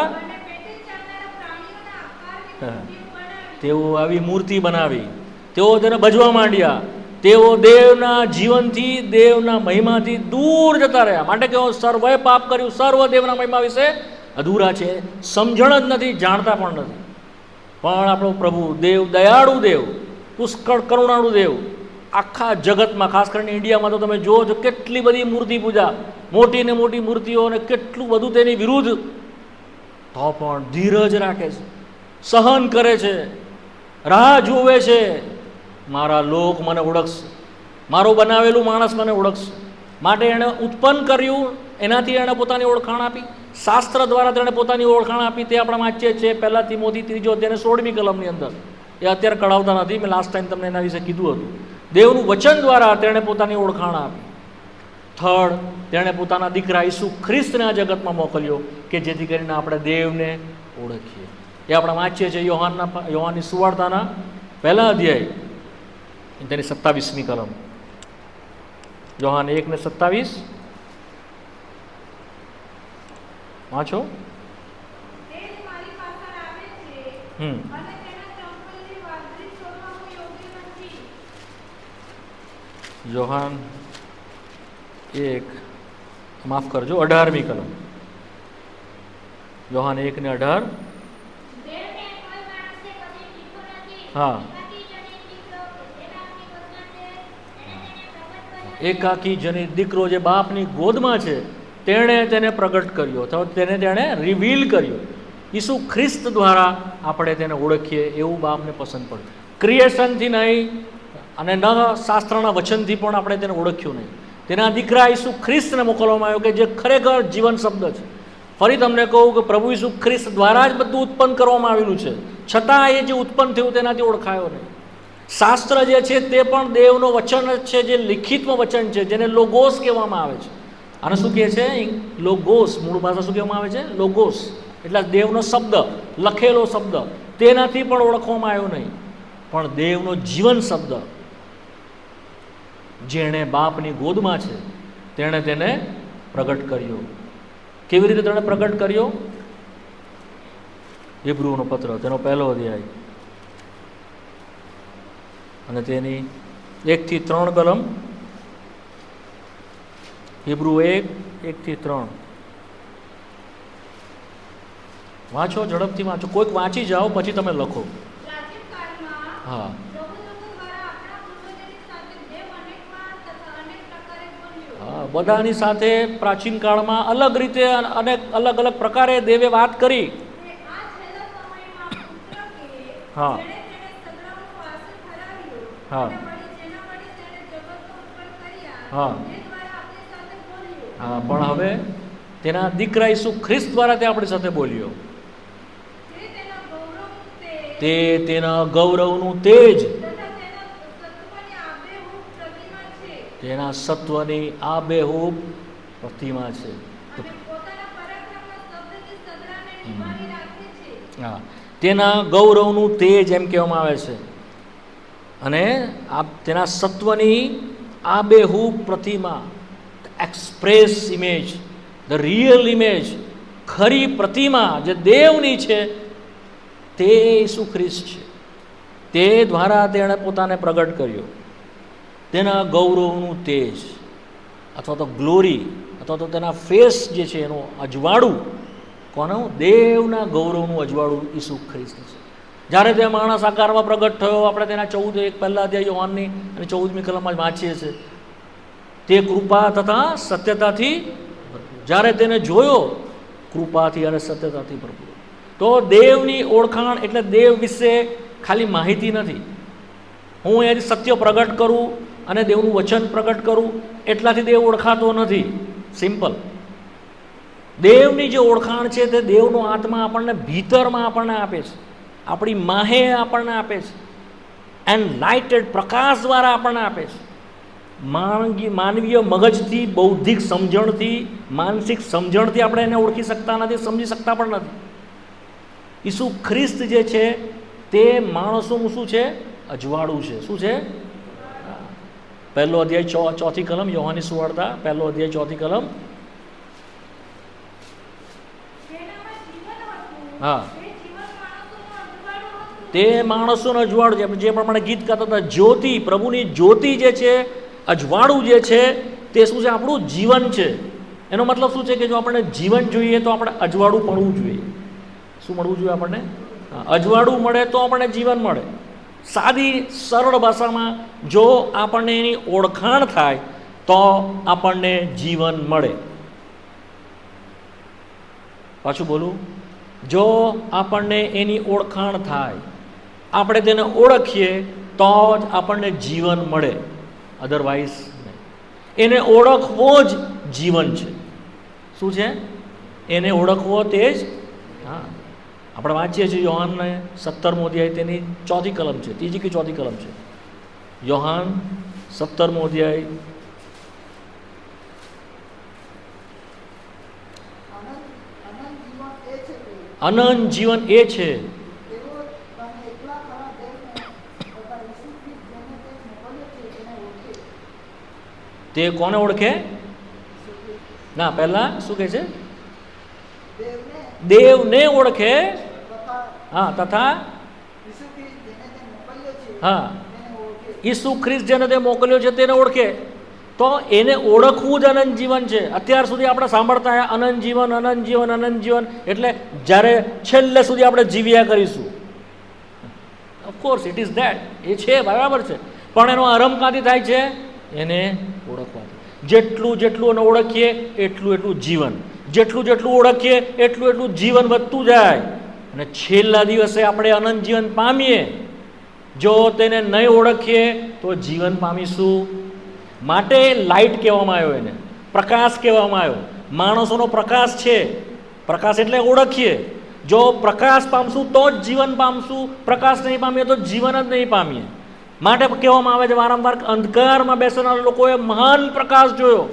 તેઓ આવી મૂર્તિ બનાવી, તેઓ તેને ભજવા માંડ્યા, તેઓ દેવના જીવનથી, દેવના મહિમાથી દૂર જતા રહ્યા. માટે કેવો સર્વે પાપ કર્યું, સર્વ દેવના મહિમા વિશે અધૂરા છે, સમજણ જ નથી, જાણતા પણ નથી. પણ આપણો પ્રભુ દેવ, દયાળુ દેવ, પુષ્કળ કરુણાળુ દેવ, આખા જગતમાં, ખાસ કરીને ઇન્ડિયામાં તો તમે જુઓ છો કેટલી બધી મૂર્તિ પૂજા, મોટી ને મોટી મૂર્તિઓ, અને કેટલું બધું તેની વિરુદ્ધ, તો પણ ધીરજ રાખે છે, સહન કરે છે, રાહ જોવે છે, મારા લોક મને ઓળખશે, મારું બનાવેલું માણસ મને ઓળખશે. માટે એણે ઉત્પન્ન કર્યું, એનાથી એણે પોતાની ઓળખાણ આપી, શાસ્ત્ર દ્વારા તેણે પોતાની ઓળખાણ આપી. તે આપણે વાંચીએ છીએ 1 તિમોથી 3 અધ્યાય 16મી કલમની અંદર. એ અત્યારે કઢાવતા નથી, મેં લાસ્ટ ટાઈમ તમને એના વિશે કીધું હતું. દેવનું વચન દ્વારા તેણે પોતાની ઓળખાણ આપી. થર્ડ, તેણે પોતાના દીકરા ઈસુ ખ્રિસ્તને આ જગતમાં મોકલ્યો કે જેથી કરીને આપણે દેવને ઓળખીએ. એ આપણે વાંચીએ છીએ યોહાનની સુવાર્તાના 1 અધ્યાય, તેની 27મી કલમ. યોહાન 1:27 વાંચો. યોહાન 1, માફ કરજો, 18મી કલમ. યોહાન 1:18. હા, એકાકી જનિત દીકરો જે બાપની ગોદમાં છે તેણે તેને પ્રગટ કર્યો, અથવા તેણે રિવીલ કર્યો. ઈસુ ખ્રિસ્ત દ્વારા આપણે તેને ઓળખીએ એવું બાપને પસંદ પડે. ક્રિએશનથી નહીં અને ન શાસ્ત્રના વચનથી પણ આપણે તેને ઓળખ્યું નહીં. તેના દીકરા ઈસુ ખ્રિસ્તને મોકલવામાં આવ્યો કે જે ખરેખર જીવન શબ્દ છે. ફરી તમને કહું કે પ્રભુ ઈસુ ખ્રિસ્ત દ્વારા જ બધું ઉત્પન્ન કરવામાં આવેલું છે, છતાં એ જે ઉત્પન્ન થયું તેનાથી ઓળખાયો નહીં. શાસ્ત્ર જે છે તે પણ દેવનો વચન જ છે, જે લિખિતમાં વચન છે, જેને લોગોસ કહેવામાં આવે છે. આને શું કહે છે? લોગોસ. મૂળ ભાષા શું કહેવામાં આવે છે? લોગોસ. એટલે દેવનો શબ્દ, લખેલો શબ્દ, તેનાથી પણ ઓળખવામાં આવ્યો નહીં. પણ દેવનો જીવન શબ્દ, જેણે બાપની ગોદમાં છે, તેણે તેને પ્રગટ કર્યો. કેવી રીતે તેણે પ્રગટ કર્યો? હિબ્રુનો પત્ર, તેનો 1 અધ્યાય અને તેની 1થી 3 કલમ. હિબ્રુ 1:1-3 વાંચો, ઝડપથી વાંચો. કોઈક વાંચી જાઓ પછી તમે લખો. હા, હા, બધાની સાથે પ્રાચીન કાળમાં અલગ રીતે અને અલગ અલગ પ્રકારે દેવે વાત કરી. હા, હા, હા, હા, પણ હવે તેના દીકરા ઈસુ ખ્રિસ્ત દ્વારા તે આપણી સાથે બોલ્યો. તે તેના ગૌરવનું તેજ, તેના સત્વની આબેહૂબ પ્રતિમા છે. હા, તેના ગૌરવનું તેજ એમ કહેવામાં આવે છે, અને તેના સત્વની આબેહૂબ પ્રતિમા, express image, the real image, ખરી પ્રતિમા જે દેવની છે તે ઈસુ ખ્રિસ્ત છે. તે દ્વારા તેણે પોતાને પ્રગટ કર્યો. તેના ગૌરવનું તેજ અથવા તો ગ્લોરી, અથવા તો તેના ફેસ જે છે એનું અજવાળું, કોનું? દેવના ગૌરવનું અજવાળું ઈસુ ખ્રિસ્ત છે. જ્યારે તે માણસ આકારમાં પ્રગટ થયો, આપણે તેના 1 અધ્યાય યોહાનની અને 14મી કલમમાં વાંચીએ છીએ. તે કૃપા તથા સત્યતાથી, જ્યારે તેને જોયો, કૃપાથી અને સત્યતાથી ભરપૂર. તો દેવની ઓળખાણ એટલે દેવ વિશે ખાલી માહિતી નથી. હું એની સત્ય પ્રગટ કરું અને દેવનું વચન પ્રગટ કરું એટલાથી દેવ ઓળખાતો નથી. સિમ્પલ. દેવની જે ઓળખાણ છે તે દેવનો આત્મા આપણને ભીતરમાં આપણને આપે છે, આપણી માહે આપણને આપે છે, એનલાઇટેડ પ્રકાશ દ્વારા આપણને આપે છે. માનવીય મગજથી, બૌદ્ધિક સમજણથી, માનસિક સમજણથી આપણે એને ઓળખી શકતા નથી, સમજી શકતા પણ નથી. ઈસુ ખ્રિસ્ત જે છે તે માણસોનું શું છે? અજવાળું છે. શું છે? 1 અધ્યાય 4 કલમ, યોહાનની સુવાર્તા 1 અધ્યાય 4 કલમ. હા, તે માણસોને અજવાળું, જે પ્રમાણે ગીત ગાતા હતા, જ્યોતિ, પ્રભુની જ્યોતિ જે છે, અજવાળું જે છે તે શું છે? આપણું જીવન છે. એનો મતલબ શું છે કે જો આપણને જીવન જોઈએ તો આપણે અજવાળું મળવું જોઈએ. શું મળવું જોઈએ આપણને? અજવાળું મળે તો આપણને જીવન મળે. સાદી સરળ ભાષામાં જો આપણને એની ઓળખાણ થાય તો આપણને જીવન મળે. પાછું બોલું, જો આપણને એની ઓળખાણ થાય, આપણે તેને ઓળખીએ તો જ આપણને જીવન મળે, અધરવાઇઝ એને ઓળખવો જ જીવન છે. શું છે? એને ઓળખવો તે જ. હા, આપણે વાંચીએ છીએ યોહાનને 17મો અધ્યાય, તેની 4th કલમ છે, 3જી કે 4th કલમ છે. યોહાન 17મો અધ્યાય, અનંત જીવન એ છે. તે કોને ઓળખે? ના, પહેલા શું કહે છે? દેવને ઓળખે. હા, તથા હા, ઈસુ ખ્રિસ્ત જેને તે મોકલ્યો છે તેને ઓળખે. તો એને ઓળખવું જ અનંત જીવન છે. અત્યાર સુધી આપણે સાંભળતા આવ્યા અનંત જીવન, અનંત જીવન, અનંત જીવન, એટલે જ્યારે છેલ્લે સુધી આપણે જીવ્યા કરીશું. ઓફકોર્સ ઇટ ઇઝ ધેટ, એ છે, બરાબર છે, પણ એનો આરંભ ક્યાંથી થાય છે? એને ઓળખવાથી. જેટલું જેટલું એને ઓળખીએ એટલું એટલું જીવન, જેટલું જેટલું ઓળખીએ એટલું એટલું જીવન વધતું જાય, અને છેલ્લા દિવસે આપણે અનંત જીવન પામીએ. જો તેને નહીં ઓળખીએ તો જીવન પામીશું. માટે લાઇટ કહેવામાં આવ્યો, એને પ્રકાશ કહેવામાં આવ્યો. માણસોનો પ્રકાશ છે. પ્રકાશ એટલે ઓળખીએ. જો પ્રકાશ પામશું તો જ જીવન પામશું, પ્રકાશ નહીં પામીએ તો જીવન જ નહીં પામીએ. માટે કહેવામાં આવે છે વારંવાર, અંધકારમાં બેસનારા લોકોએ મહાન પ્રકાશ જોયો.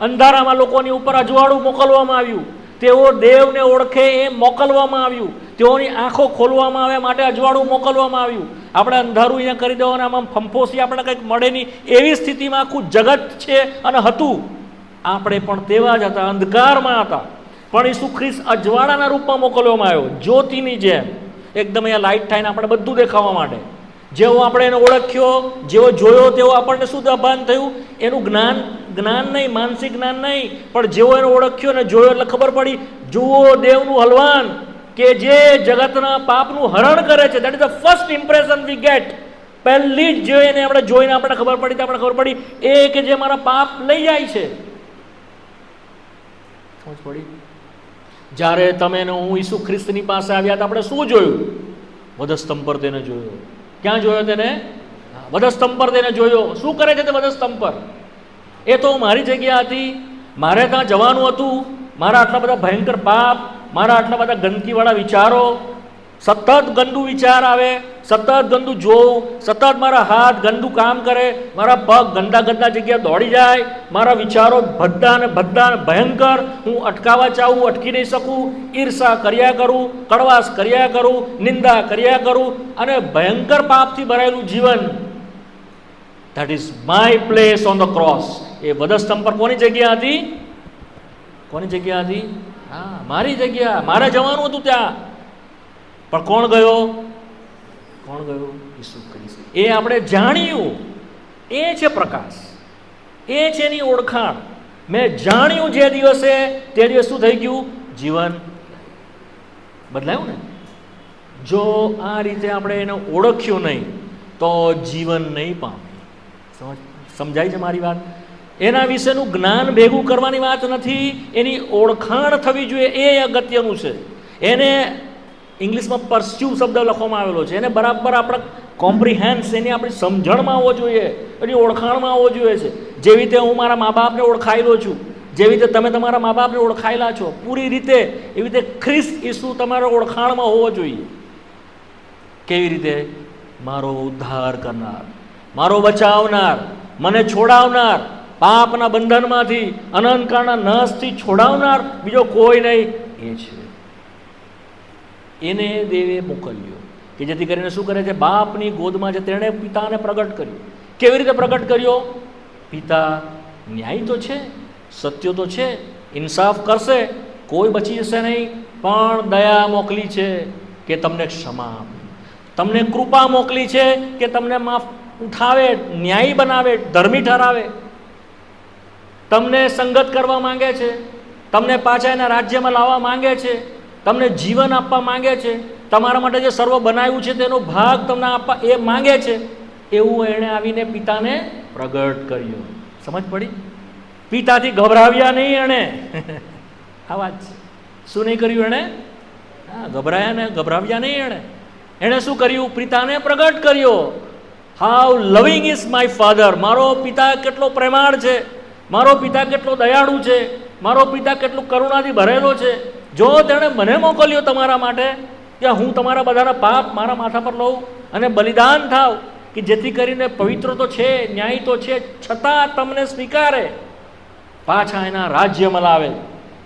અંધારામાં લોકોની ઉપર અજવાળું મોકલવામાં આવ્યું. તેઓ દેવને ઓળખે એ મોકલવામાં આવ્યું. તેઓની આંખો ખોલવામાં આવે માટે અજવાળું મોકલવામાં આવ્યું. આપણે અંધારું અહીંયા કરી દેવાના, આમાં ફંફોસી આપણે કંઈક મળે નહીં એવી સ્થિતિમાં આખું જગત છે અને હતું. આપણે પણ તેવા જ હતા, અંધકારમાં હતા. પણ ઈસુ ખ્રિસ્ત અજવાળાના રૂપમાં મોકલવામાં આવ્યો, જ્યોતિની જેમ. એકદમ અહીંયા લાઇટ થઈને આપણે બધું દેખાવા માટે. જેવો આપણે એને ઓળખ્યો, જેવો જોયો, તેવો આપણને શું ભાન થયું? એનું જ્ઞાન, જ્ઞાન નહીં, માનસિક જ્ઞાન નહીં, પણ જેવો એને ઓળખ્યો ને જોયો એટલે ખબર પડી, જુઓ દેવનું હલવાન કે જે જગતના પાપનું હરણ કરે છે. That is the first impression we get. પહેલી જ જોઈને આપણે ખબર પડી, આપણે ખબર પડી એ કે જે મારા પાપ લઈ જાય છે. સમજ પડી? જ્યારે તમે ને હું ઈસુ ખ્રિસ્તની પાસે આવ્યા તો આપણે શું જોયું? વધસ્તંભ પર તેને જોયો. ક્યાં જોયો તેને? વધસ્તંભ પર તેને જોયો. શું કરે છે તે વધસ્તંભ પર? એ તો મારી જગ્યા હતી, મારે ત્યાં જવાનું હતું. મારા આટલા બધા ભયંકર પાપ, મારા આટલા બધા ગંદકીવાળા વિચારો, સતત ગંદુ વિચાર આવે, સતત ગંદુ જોવું, સતત મારા હાથ ગંદુ કામ કરે, મારા પગ ગંદા ગંદા જગ્યા દોડી જાય, મારા વિચારો ભદ્દા ને ભયંકર, હું અટકાવવા ચાહું, અટકી નહીં શકું, ઈર્ષા કર્યા કરું, કડવાશ કર્યા કરું, નિંદા કર્યા કરું, અને ભયંકર પાપથી ભરાયેલું જીવન. That is my place on the cross. એ વધસ્તંભ પર કોની જગ્યા હતી? કોની જગ્યા હતી? હા, મારી જગ્યા. મારે જવાનું હતું ત્યાં. પણ કોણ ગયો? કોણ ગયો? ઈસુ ખ્રિસ્ત. એ આપણે જાણ્યું, એ છે પ્રકાશ, એ છે એની ઓળખાણ. મેં જાણ્યું જે દિવસે, તે દિવસ શું થઈ ગયું? જીવન બદલાયું ને. જો આ રીતે આપણે એને ઓળખ્યું નહીં તો જીવન નહીં પામે. સમજાય છે મારી વાત? એના વિશેનું જ્ઞાન ભેગું કરવાની વાત નથી, એની ઓળખાણ થવી જોઈએ, એ અગત્યનું છે. એને ઇંગ્લિશમાં પરસ્યુ શબ્દ લખવામાં આવેલો છે. એને બરાબર આપણે કોમ્પ્રિહેન્સ, એની આપણી સમજણમાં આવવો જોઈએ, એની ઓળખાણમાં આવવો જોઈએ છે. જેવી રીતે હું મારા મા બાપને ઓળખાયેલો છું, જેવી રીતે તમે તમારા મા બાપને ઓળખાયેલા છો પૂરી રીતે, એવી રીતે ખ્રિસ્ત ઈસુ તમારા ઓળખાણમાં હોવો જોઈએ. કેવી રીતે? મારો ઉદ્ધાર કરનાર, મારો બચાવનાર, મને છોડાવનાર, પાપના બંધનમાંથી, અનંતકાળના નાશથી છોડાવનાર બીજો કોઈ નહીં, એ છે. એને દેવે મોકલ્યો કે જેથી કરીને શું કરે છે? બાપની ગોદમાં છે તેણે પિતાને પ્રગટ કર્યો. કેવી રીતે પ્રગટ કર્યો? પિતા ન્યાય તો છે, સત્ય તો છે, ઇન્સાફ કરશે, કોઈ બચી જશે નહીં, પણ દયા મોકલી છે કે તમને ક્ષમા આપી. તમને કૃપા મોકલી છે કે તમને માફ ઉઠાવે, ન્યાયી બનાવે, ધર્મી ઠરાવે. તમને સંગત કરવા માંગે છે, તમને પાછા એના રાજ્યમાં લાવવા માંગે છે, તમને જીવન આપવા માંગે છે, તમારા માટે જે સર્વ બનાવ્યું છે તેનો ભાગ તમને આપવા એ માંગે છે. એવું એણે આવીને પિતાને પ્રગટ કર્યું. સમજ પડી? પિતાથી ગભરાવ્યા નહીં એણે. આ વાત છે. શું નહીં કર્યું એણે? હા, ગભરાયા ને ગભરાવ્યા નહીં એણે શું કર્યું? પિતાને પ્રગટ કર્યો. હાઉ લવિંગ ઇઝ માય ફાધર. મારો પિતા કેટલો પ્રેમાળ છે, મારો પિતા કેટલો દયાળુ છે, મારો પિતા કેટલું કરુણાથી ભરેલો છે. જો તેણે મને મોકલ્યો તમારા માટે કે હું તમારા બધાના પાપ મારા માથા પર લઉં અને બલિદાન થાવ, કે જેથી કરીને પવિત્ર તો છે, ન્યાય તો છે, છતાં તમને સ્વીકારે, પાછા એના રાજ્યમાં લાવે.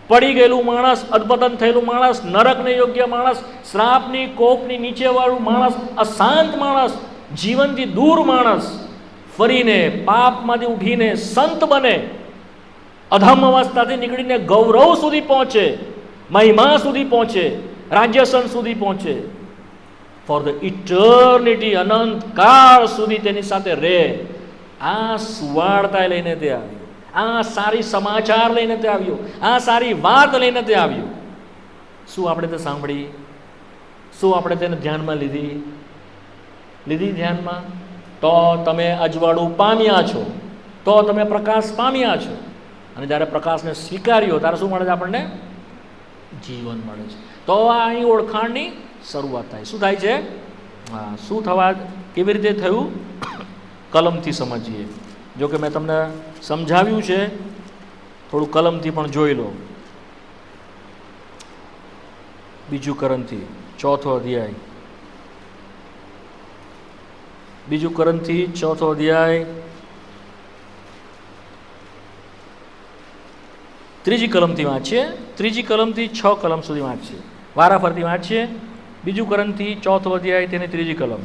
પડી ગયેલું માણસ, અધપતન થયેલું માણસ, નરકને યોગ્ય માણસ, શ્રાપની કોપની નીચેવાળું માણસ, અશાંત માણસ, જીવનથી દૂર માણસ ફરીને પાપમાંથી ઉઠીને સંત બને, અધમ અવસ્થાથી નીકળીને ગૌરવ સુધી પહોંચે, મહિમા સુધી પહોંચે, રાજ્યસન સુધી પહોંચે, ફોર ધ ઇટર્નિટી, અનંત કાળ સુધી તેની સાથે રહે. આ સુવાર્તા લઈને તે આવ્યો, આ સારી સમાચાર લઈને તે આવ્યો, આ સારી વાત લઈને તે આવ્યો. શું આપણે તે સાંભળી? શું આપણે તેને ધ્યાનમાં લીધી ધ્યાનમાં? તો તમે અજવાળું પામ્યા છો, તો તમે પ્રકાશ પામ્યા છો. અને જ્યારે પ્રકાશને સ્વીકાર્યો ત્યારે શું મળે છે આપણને? જીવન મળે છે. તો અહીં ઓળખાણની શરૂઆત થાય. શું થાય છે? હા, શું થવા, કેવી રીતે થયું? કલમથી સમજીએ. જો કે મેં તમને સમજાવ્યું છે, થોડું કલમથી પણ જોઈ લો. બીજું કરંથી 4થો અધ્યાય, બીજું કરંથી 4થો અધ્યાય 3જી કલમથી વાંચીએ. 3જી કલમથી 6 કલમ સુધી વાંચીએ, વારાફરતી વાંચીએ. બીજું કરંથી 4થો અધ્યાય તેની 3જી કલમ.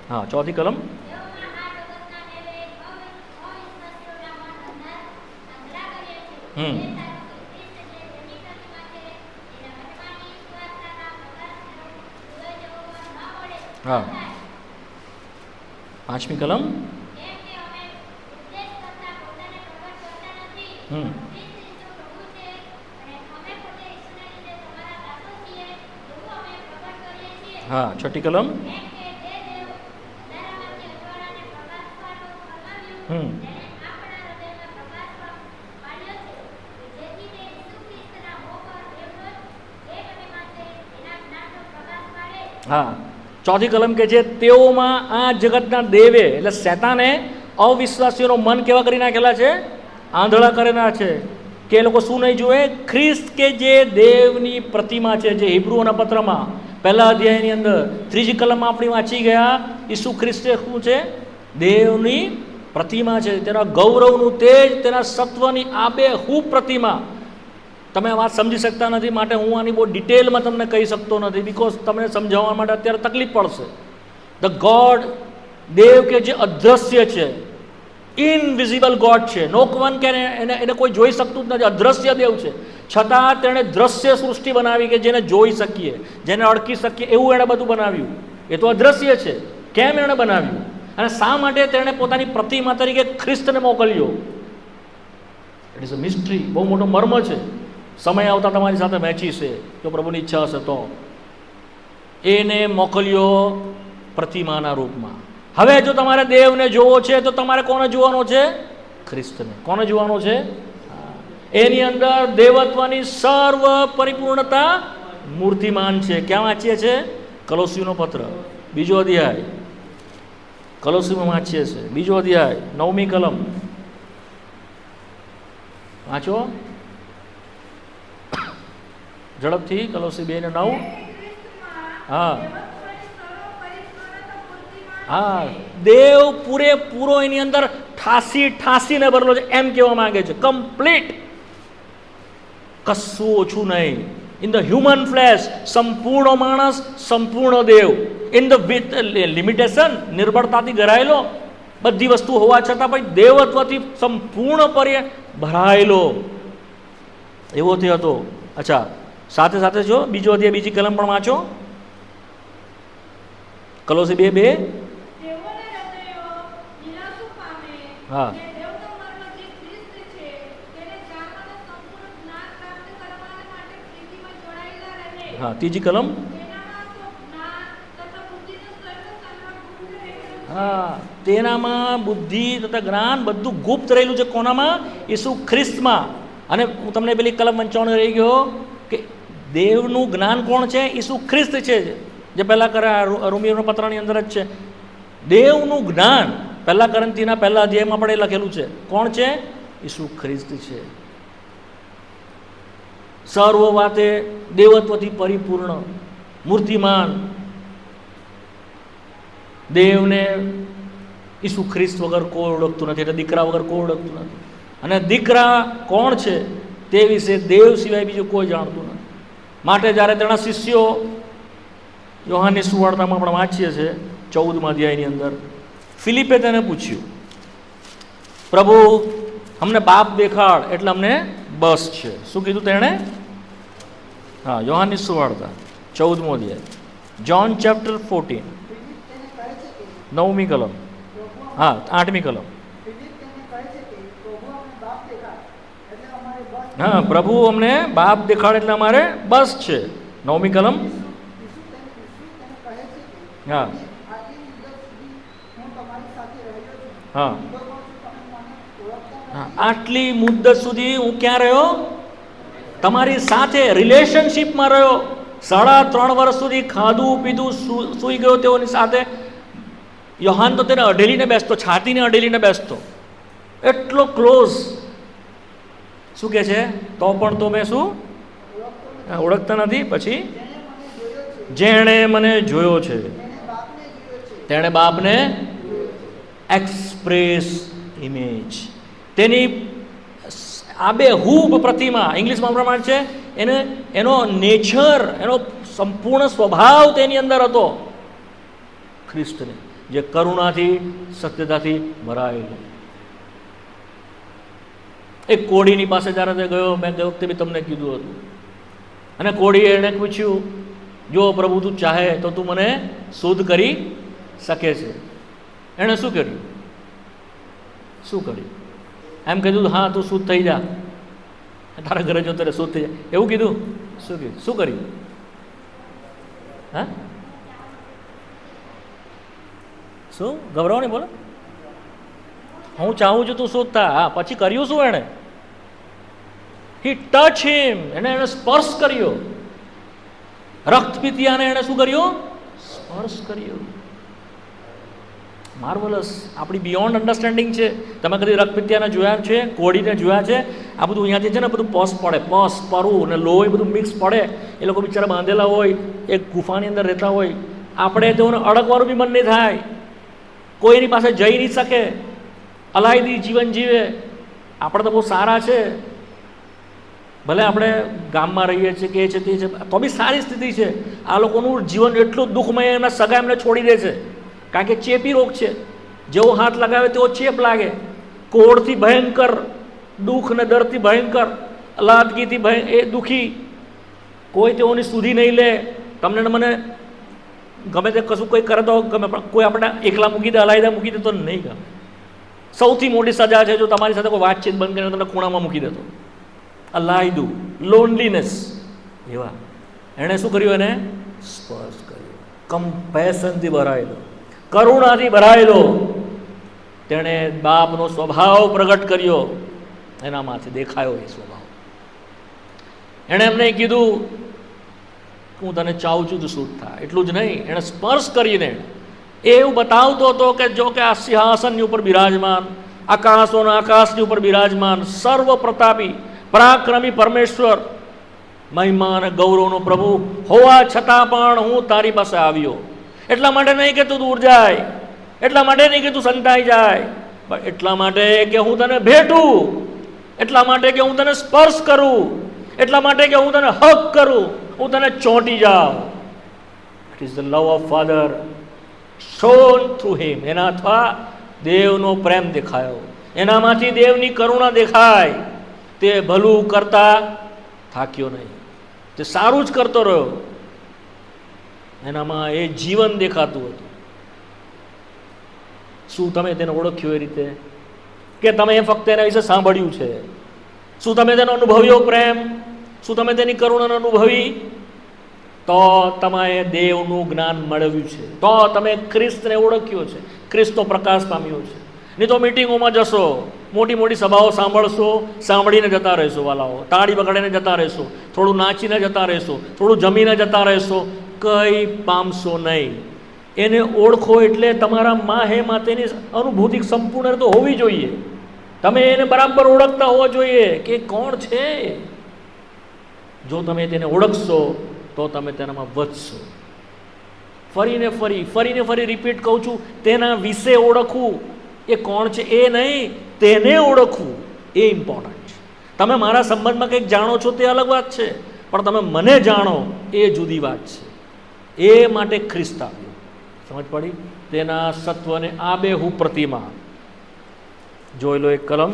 હા, 4થી કલમ. હા, 5મી કલમ. હા, 6ઠી કલમ. હા, 4થી કલમ કે છે તેઓમાં આ જગતના દેવે એટલે શેતાને અવિશ્વાસીઓનો મન કેવા કરી નાખેલા છે? આંધળા કરેલા છે. કે એ લોકો શું નહીં જુએ? ખ્રિસ્ત કે જે દેવની પ્રતિમા છે, જે હિબ્રુઓના પત્રમાં 1લા અધ્યાયની અંદર 3જી કલમમાં આપણે વાંચી ગયા. ઈસુ ખ્રિસ્ત શું છે? દેવની પ્રતિમા છે. તેના ગૌરવનું તેજ, તેના સત્વની આબેહૂબ પ્રતિમા. તમે વાત સમજી શકતા નથી, માટે હું આની બહુ ડિટેલમાં તમને કહી શકતો નથી, બિકોઝ તમને સમજાવવા માટે અત્યારે તકલીફ પડશે. ધ ગોડ, દેવ કે જે અદ્રશ્ય છે, ઇનવિઝિબલ ગોડ છે, નો વન કેન, એને કોઈ જોઈ શકતું જ નથી, અદ્રશ્ય દેવ છે. છતાં તેણે દ્રશ્ય સૃષ્ટિ બનાવી કે જેને જોઈ શકીએ, જેને અડકી શકીએ, એવું એણે બધું બનાવ્યું. એ તો અદ્રશ્ય છે. કેમ એણે બનાવ્યું અને શા માટે તેણે પોતાની પ્રતિમા તરીકે ખ્રિસ્તને મોકલ્યો? It is a mystery. બહુ મોટો મર્મ છે. સમય આવતા તમારી સાથે વહેંચી છે, જો પ્રભુની ઈચ્છા હશે તો. એને મોકલ્યો પ્રતિમાના રૂપમાં. હવે જો તમારે દેવને જોવો છે તો તમારે કોને જોવાનો છે? ખ્રિસ્તને. કોને જોવાનો છે? એની અંદર દેવત્વની સર્વ પરિપૂર્ણતા મૂર્તિમાન છે. ક્યાં વાંચીએ છીએ? કલોસીનો પત્ર 2જો અધ્યાય. કલોસીમાં વાંચીએ છીએ 2જો અધ્યાય 9મી કલમ. વાંચો ઝડપથી. કલોસી 2:9. હા હા, દેવ પૂરેપૂરો એની અંદર ઠાસીને ભરેલો છે એમ કહેવા માંગે છે. કમ્પ્લીટ, કશું ઓછું નહીં. ઇન ધ હ્યુમન ફ્લેશ, સંપૂર્ણ માણસ, સંપૂર્ણ દેવ. ઇન ધ વિથ લિમિટેશન, નિર્બળતાથી ઘરાયેલો, બધી વસ્તુ હોવા છતાં પણ દેવત્વથી સંપૂર્ણપણે ભરાયેલો. એવોથી હતો. અચ્છા, સાથે સાથે જો બીજો અધ્યાય બીજી કલમ પણ વાંચો. કલોસી 2:2. હા, હા, ત્રીજી કલમ. હા, તેનામાં બુદ્ધિ તથા જ્ઞાન બધું ગુપ્ત રહેલું છે. કોનામાં? ઈસુ ખ્રિસ્તમાં. અને હું તમને પેલી કલમ 55 રહી ગયો કે દેવનું જ્ઞાન કોણ છે? ઈસુ ખ્રિસ્ત છે, જે પહેલા રોમીયોના પત્રની અંદર જ છે. દેવનું જ્ઞાન પહેલા કરંથીના પહેલા અધ્યાયમાં પણ એ લખેલું છે. કોણ છે? ઈસુ ખ્રિસ્ત છે. સર્વ વાતે દેવત્વથી પરિપૂર્ણ, મૂર્તિમાન દેવને ઈસુ ખ્રિસ્ત વગર કોઈ ઓળખતું નથી, એટલે દીકરા વગર કોઈ ઓળખતું નથી. અને દીકરા કોણ છે તે વિશે દેવ સિવાય બીજું કોઈ જાણતું નથી. માટે જ્યારે તેના શિષ્યો, યોહાનની સુવાર્તામાં પણ વાંચીએ છીએ 14મા અધ્યાયની અંદર, ફિલિપે તેને પૂછ્યું, પ્રભુ અમને બાપ દેખાડ એટલે અમને બસ છે. શું કીધું તેણે? હા, યોહાનની સુવાર્તા 14મો અધ્યાય, જોન ચેપ્ટર 14, 9મી કલમ. હા, 8મી કલમ. હા, પ્રભુ અમને બાપ દેખાડ એટલે અમારે બસ છે. 9મી કલમ. હા, હા, આટલી મુદ્દત સુધી હું ક્યાં રહ્યો? તમારી સાથે રિલેશનશીપમાં રહ્યો. 3.5 વર્ષ સુધી ખાધું પીધું સૂઈ ગયો તેઓની સાથે. યોહાન તો તેને અઢેલીને બેસતો, છાતીને અઢેલીને બેસતો, એટલો ક્લોઝ. શું કહે છે? તો પણ તો મેં શું ઓળખતા નથી. પછી જેણે મને જોયો છે તેણે બાપને એક્સપ્રેસ ઇમેજ, તેની આબેહૂબ પ્રતિમા, ઇંગ્લિશમાં પ્રમાણ છે એને, એનો નેચર, એનો સંપૂર્ણ સ્વભાવ તેની અંદર હતો ખ્રિસ્તને, જે કરુણાથી સત્યતાથી ભરાયેલો. એક કોડીની પાસે જ્યારે તે ગયો, મેં ગઈ વખતે બી તમને કીધું હતું, અને કોડીએ એણે પૂછ્યું, જો પ્રભુ તું ચાહે તો તું મને શુદ્ધ કરી શકે છે. એણે શું કર્યું? શું કર્યું? એમ કીધું, હા તું શુદ્ધ થઈ જા, તારા ઘરે જો તારે શુદ્ધ થઈ જાય, એવું કીધું? શું કીધું? શું કર્યું? હા, શું? ગભરાવો નહીં, બોલો. હું ચાહું છું તું શુદ્ધ થા. હા, પછી કર્યું શું એણે? હી ટચ હિમ, એને સ્પર્શ કર્યો. રક્તપિતિયાને એણે શું કર્યું? સ્પર્શ કર્યો. માર્વલસ, આપણી બિયોન્ડ અન્ડરસ્ટેન્ડિંગ છે. તમે કદી રક્તપિતિયાને જોયા છે? કોડીને જોયા છે? આ બધું અહીંયાથી છે ને બધું પસ પડે, પસ, પરુ અને લોહી બધું મિક્સ પડે. એ લોકો બિચારા બાંધેલા હોય, એક ગુફાની અંદર રહેતા હોય. આપણે તેઓને અડકવાનું બી મન નહીં થાય, કોઈની પાસે જઈ નહીં શકે, અલાયદી જીવન જીવે. આપણે તો બહુ સારા છે, ભલે આપણે ગામમાં રહીએ છીએ કે છે તે છે, તો બી સારી સ્થિતિ છે. આ લોકોનું જીવન એટલું દુઃખમય, એમના સગા એમને છોડી દે છે, કારણ કે ચેપી રોગ છે. જેવો હાથ લગાવે તેવો ચેપ લાગે. કોળથી ભયંકર દુઃખ ને દર્દથી ભયંકર અલાદગીથી એ દુઃખી. કોઈ તેઓની સુધી નહીં લે. તમને મને ગમે તે કશું કોઈ કરે તો ગમે, પણ કોઈ આપણે એકલા મૂકી દે, અલાયદા મૂકી દે તો નહીં ગમે. સૌથી મોટી સજા છે જો તમારી સાથે કોઈ વાતચીત બંધ કરીને તમને ખૂણામાં મૂકી દેતો, અલાયદું, લોનલીનેસ. એવા એણે શું કર્યું? એને સ્પર્શ કર્યો. કમ્પેશનથી ભરાયેલો, કરુણાથી ભરાયેલો. તેણે બાપનો સ્વભાવ પ્રગટ કર્યો, એનામાંથી દેખાયો એ સ્વભાવ. એણે એમને કીધું, હું તને ચાહું છું તું શુદ્ધ થા. એટલું જ નહીં, એણે સ્પર્શ કરીને એવું બતાવતો હતો કે જો કે આ સિંહાસનની ઉપર બિરાજમાન, આકાશોના આકાશની ઉપર બિરાજમાન, સર્વ પ્રતાપી પરાક્રમી પરમેશ્વર, મહિમા અને ગૌરવનો પ્રભુ હોવા છતાં પણ હું તારી પાસે આવ્યો. એટલા માટે નહીં કે તું દૂર જાય, એટલા માટે નહીં કે તું સંતાઈ જાય, પણ એટલા માટે કે હું તને ભેટું, એટલા માટે કે હું તને સ્પર્શ કરું, એટલા માટે કે હું તને હગ કરું, હું તને ચોંટી જાઉં. It is the love of father shown through him. એના અથવા દેવનો પ્રેમ દેખાયો, એનામાંથી દેવની કરુણા દેખાય. તે ભલું કરતા થાક્યો નહીં, જે સારું જ કરતો રહ્યો, એનામાં એ જીવન દેખાતું હતું. શું તમે તેને ઓળખ્યો એ રીતે, કે તમે ફક્ત એના વિશે સાંભળ્યું છે? શું તમે તેનો અનુભવ્યો પ્રેમ? શું તમે તેની કરુણાને અનુભવી? તો તમે દેવનું જ્ઞાન મેળવ્યું છે, તો તમે ખ્રિસ્તને ઓળખ્યો છે, ખ્રિસ્ત પ્રકાશ પામ્યો છે. નહીં તો મિટિંગોમાં જશો, મોટી મોટી સભાઓ સાંભળશો, સાંભળીને જતા રહેશો, વાલાઓ તાળી વગાડીને જતા રહેશો, થોડું નાચીને જતા રહેશો, થોડું જમીને જતા રહેશો, કંઈ પામશો નહીં. એને ઓળખો એટલે તમારા માં હે માટેની અનુભૂતિ સંપૂર્ણ તો હોવી જોઈએ. તમે એને બરાબર ઓળખતા હોવા જોઈએ કે કોણ છે. જો તમે તેને ઓળખશો તો તમે તેનામાં વધશો. ફરીને ફરી રિપીટ કહું છું, તેના વિશે ઓળખવું, એ કોણ છે એ નહીં, તેને ઓળખવું એ ઇમ્પોર્ટન્ટ છે. તમે મારા સંબંધમાં કંઈક જાણો છો તે અલગ વાત છે, પણ તમે મને જાણો એ જુદી વાત છે. એ માટે ખ્રિસ્ત આવ્યો. સમજ પડી? તેના સત્વને આબેહૂબ પ્રતિમા. જોઈ લો એક કલમ.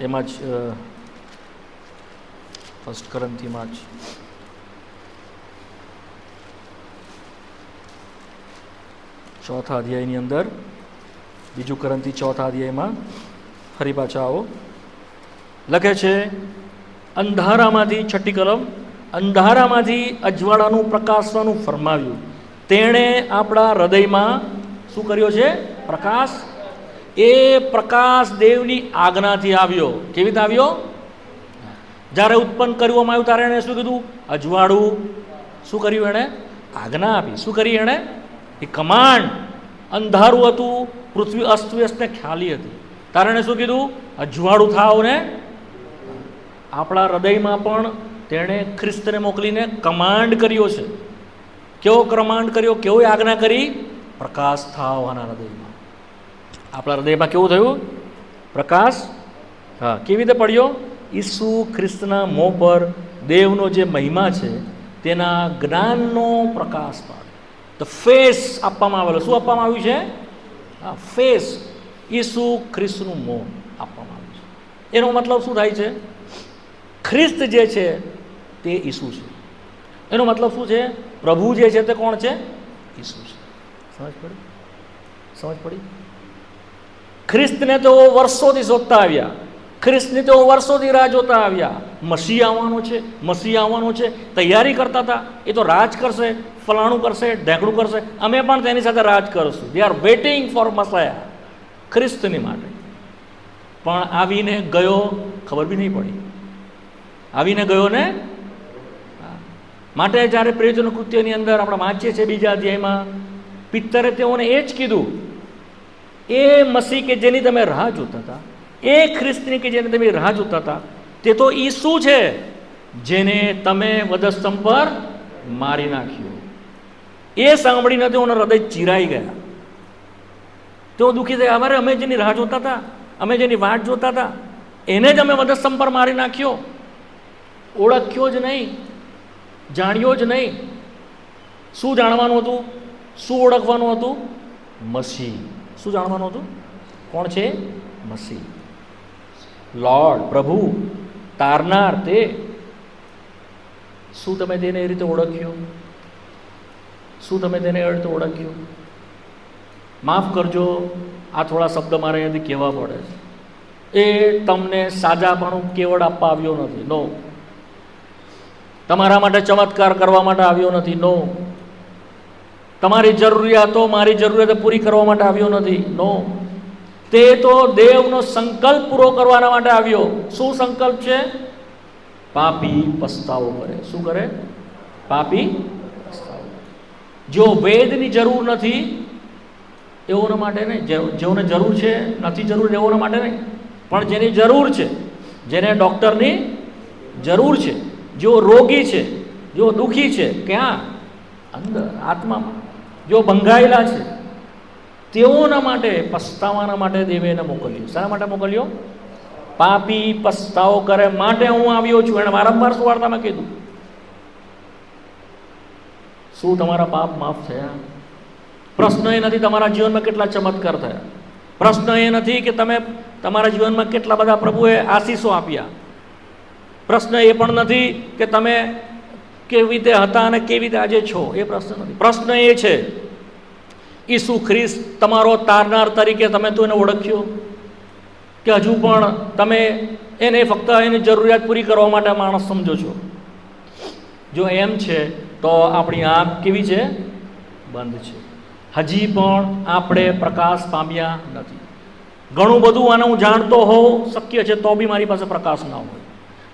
એમાં જ ફર્સ્ટ કરંથીમાં જ ચોથા અધ્યાયની અંદર, બીજું કરંથી ચોથા અધ્યાયમાં ફરી પાછા આવો. લખે છે, અંધારામાંથી, છઠ્ઠી કલમ, અંધારામાંથી અજવાળાનું પ્રકાશવાનું ફરમાવ્યું. તેણે આપણા હૃદયમાં શું કર્યો છે? પ્રકાશ. એ પ્રકાશ દેવની આજ્ઞાથી આવ્યો. કેવી રીતે આવ્યો? જ્યારે ઉત્પન્ન કરવામાં આવ્યું ત્યારે એણે શું કીધું? અજવાળું. શું કર્યું એણે? આજ્ઞા આપી. શું કરી એણે? એ કમાન્ડ. અંધારું હતું, પૃથ્વી અસ્તવ્યસ્તને ખ્યાલી હતી, ત્યારે એણે શું કીધું? અજવાળું થાવ ને. આપણા હૃદયમાં પણ તેણે ખ્રિસ્તને મોકલીને કમાન્ડ કર્યો છે. કેવો કમાન્ડ કર્યો? કેવી આજ્ઞા કરી? પ્રકાશ થાવ આના હૃદયમાં. આપણા હૃદયમાં કેવું થયું? પ્રકાશ. હા, કેવી રીતે પડ્યો? ઈસુ ખ્રિસ્તના મોં પર દેવનો જે મહિમા છે તેના જ્ઞાનનો પ્રકાશ પાડે. ધ ફેસ આપવામાં આવેલો. શું આપવામાં આવ્યું છે? હા, ફેસ. ઈસુ ખ્રિસ્તનું મોં આપવામાં આવ્યું છે. એનો મતલબ શું થાય છે? ખ્રિસ્ત જે છે તે ઈસુ છે. એનો મતલબ શું છે? પ્રભુ જે છે તે કોણ છે? ઈસુ છે. સમજ પડી? સમજ પડી? ખ્રિસ્તને તો વર્ષોથી શોધતા આવ્યા, ખ્રિસ્તની તો વર્ષોથી રાહ જોતા આવ્યા. મસીહ આવવાનો છે, મસીહ આવવાનો છે, તૈયારી કરતા હતા. એ તો રાજ કરશે, ફલાણું કરશે, ઢેકણું કરશે, અમે પણ તેની સાથે રાજ કરશું. દે આર વેઇટિંગ ફોર મસાયા, ખ્રિસ્તની માટે. પણ આવીને ગયો, ખબર બી નહીં પડી. આવીને ગયો ને. માટે જ્યારે પ્રેરિતોના કૃત્યની અંદર આપણે વાંચીએ છીએ બીજા અધ્યાયમાં, પિત્તરે તેઓને એ જ કીધું, એ મસીહ કે જેની તમે રાહ જોતા હતા, એ ખ્રિસ્તની કે જેને તમે રાહ જોતા હતા, તે તો ઈસુ છે જેને તમે વધસ્તંભ પર મારી નાખ્યો. એ સાંભળીને તેઓના હૃદય ચીરાઈ ગયા. તેઓ દુઃખી થયા. અમારે અમે જેની રાહ જોતા હતા, અમે જેની વાટ જોતા હતા, એને જ અમે વધસ્તંભ પર મારી નાખ્યો. ઓળખ્યો જ નહીં, જાણ્યો જ નહીં. શું જાણવાનું હતું? શું ઓળખવાનું હતું? મસીહ. શું જાણવાનું હતું? કોણ છે? મસીહ. લોર્ડ, પ્રભુ, તારનાર તે. શું તમે તેને એ રીતે ઓળખ્યું? શું તમે તેને એ રીતે ઓળખ્યું? માફ કરજો, આ થોડા શબ્દ મારે અહીંયાથી કહેવા પડે છે. એ તમને સાજાપણું કેવળ આપવા આવ્યો નથી. નો. તમારા માટે ચમત્કાર કરવા માટે આવ્યો નથી. નો. તમારી જરૂરિયાતો મારી જરૂરિયાતો પૂરી કરવા માટે આવ્યો નથી. નો. તે તો દેવનો સંકલ્પ પૂરો કરવાના માટે આવ્યો. શું સંકલ્પ છે? પાપી પસ્તાવો કરે. શું કરે? પાપી પસ્તાવો. જો વેદની જરૂર નથી એઓના માટે નહીં, જેઓને જરૂર છે, નથી જરૂર એઓના માટે નહીં, પણ જેની જરૂર છે, જેને ડૉક્ટરની જરૂર છે, જેઓ રોગી છે, જેઓ દુઃખી છે, ક્યાં? અંદર આત્મામાં, જેઓ બંધાયેલા છે, તેઓના માટે, પસ્તાવાના માટે દેવે એને મોકલ્યો. શાના માટે મોકલ્યો? પાપી પસ્તાવો કરે માટે હું આવ્યો છું. એણે વારંવાર સુવાર્તામાં કીધું. શું તમારા પાપ માફ થયા? પ્રશ્ન એ નથી તમારા જીવનમાં કેટલા ચમત્કાર થયા, પ્રશ્ન એ નથી કે તમે તમારા જીવનમાં કેટલા બધા પ્રભુએ આશીષો આપ્યા, પ્રશ્ન એ પણ નથી કે તમે કેવી રીતે હતા અને કેવી રીતે આજે છો, એ પ્રશ્ન નથી. પ્રશ્ન એ છે ઈસુ ખ્રિસ્ત તમારો તારનાર તરીકે તમે તો એને ઓળખ્યો કે હજુ પણ તમે એને ફક્ત એની જરૂરિયાત પૂરી કરવા માટે માણસ સમજો છો? જો એમ છે તો આપણી આંખ કેવી છે? બંધ છે. હજી પણ આપણે પ્રકાશ પામ્યા નથી. ઘણું બધું આને હું જાણતો હોઉં શક્ય છે તો બી મારી પાસે પ્રકાશ ના હોય.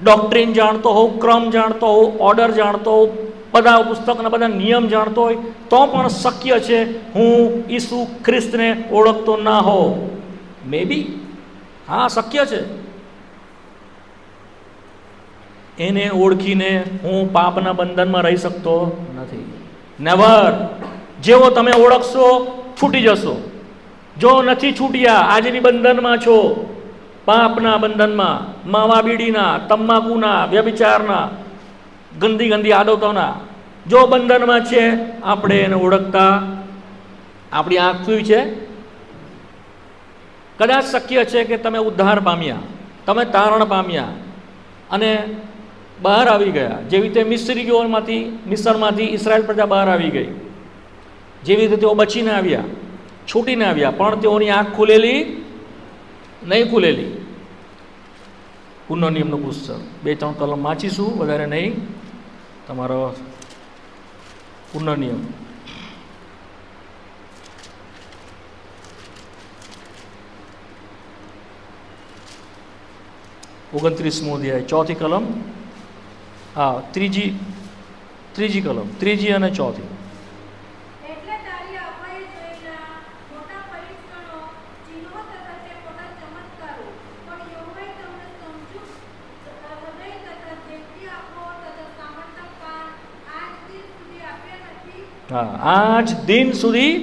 ડોક્ટ્રીન જાણતો હોઉં, ક્રમ જાણતો હોઉં, ઓર્ડર જાણતો હોઉં, બધા પુસ્તકના બધા નિયમ જાણતો હોય તો પણ શક્ય છે હું ઈસુ ખ્રિસ્તને ઓળખતો ના હોઉં. મે બી, હા શક્ય છે. એને ઓળખીને હું પાપના બંધનમાં રહી શકતો નથી. નેવર. જેવો તમે ઓળખશો છૂટી જશો. જો નથી છૂટ્યા, આજે બી બંધનમાં છો, પાપના બંધનમાં, માવા બીડીના, તમાકુના, વ્યભિચારના, ગંદી ગંદી આદતોના જો બંધનમાં છે, આપણે એને ઓળખતા આપણી આંખ શું છે? કદાચ શક્ય છે કે તમે ઉદ્ધાર પામ્યા, તમે તારણ પામ્યા અને બહાર આવી ગયા. જેવી રીતે મિસરમાંથી ઇસરાયેલ પ્રજા બહાર આવી ગઈ, જેવી રીતે તેઓ બચીને આવ્યા, છૂટીને આવ્યા, પણ તેઓની આંખ ખુલેલી નહીં ખુલેલી. પુનઃનિયમનું પુસ્તક 2-3 કલમ વાંચીશું, વધારે નહીં. તમારો પુનઃનિયમ 29મો અધ્યાય 4th કલમ, હા ત્રીજી કલમ, 3 અને 4. હા, આજ દિન સુધી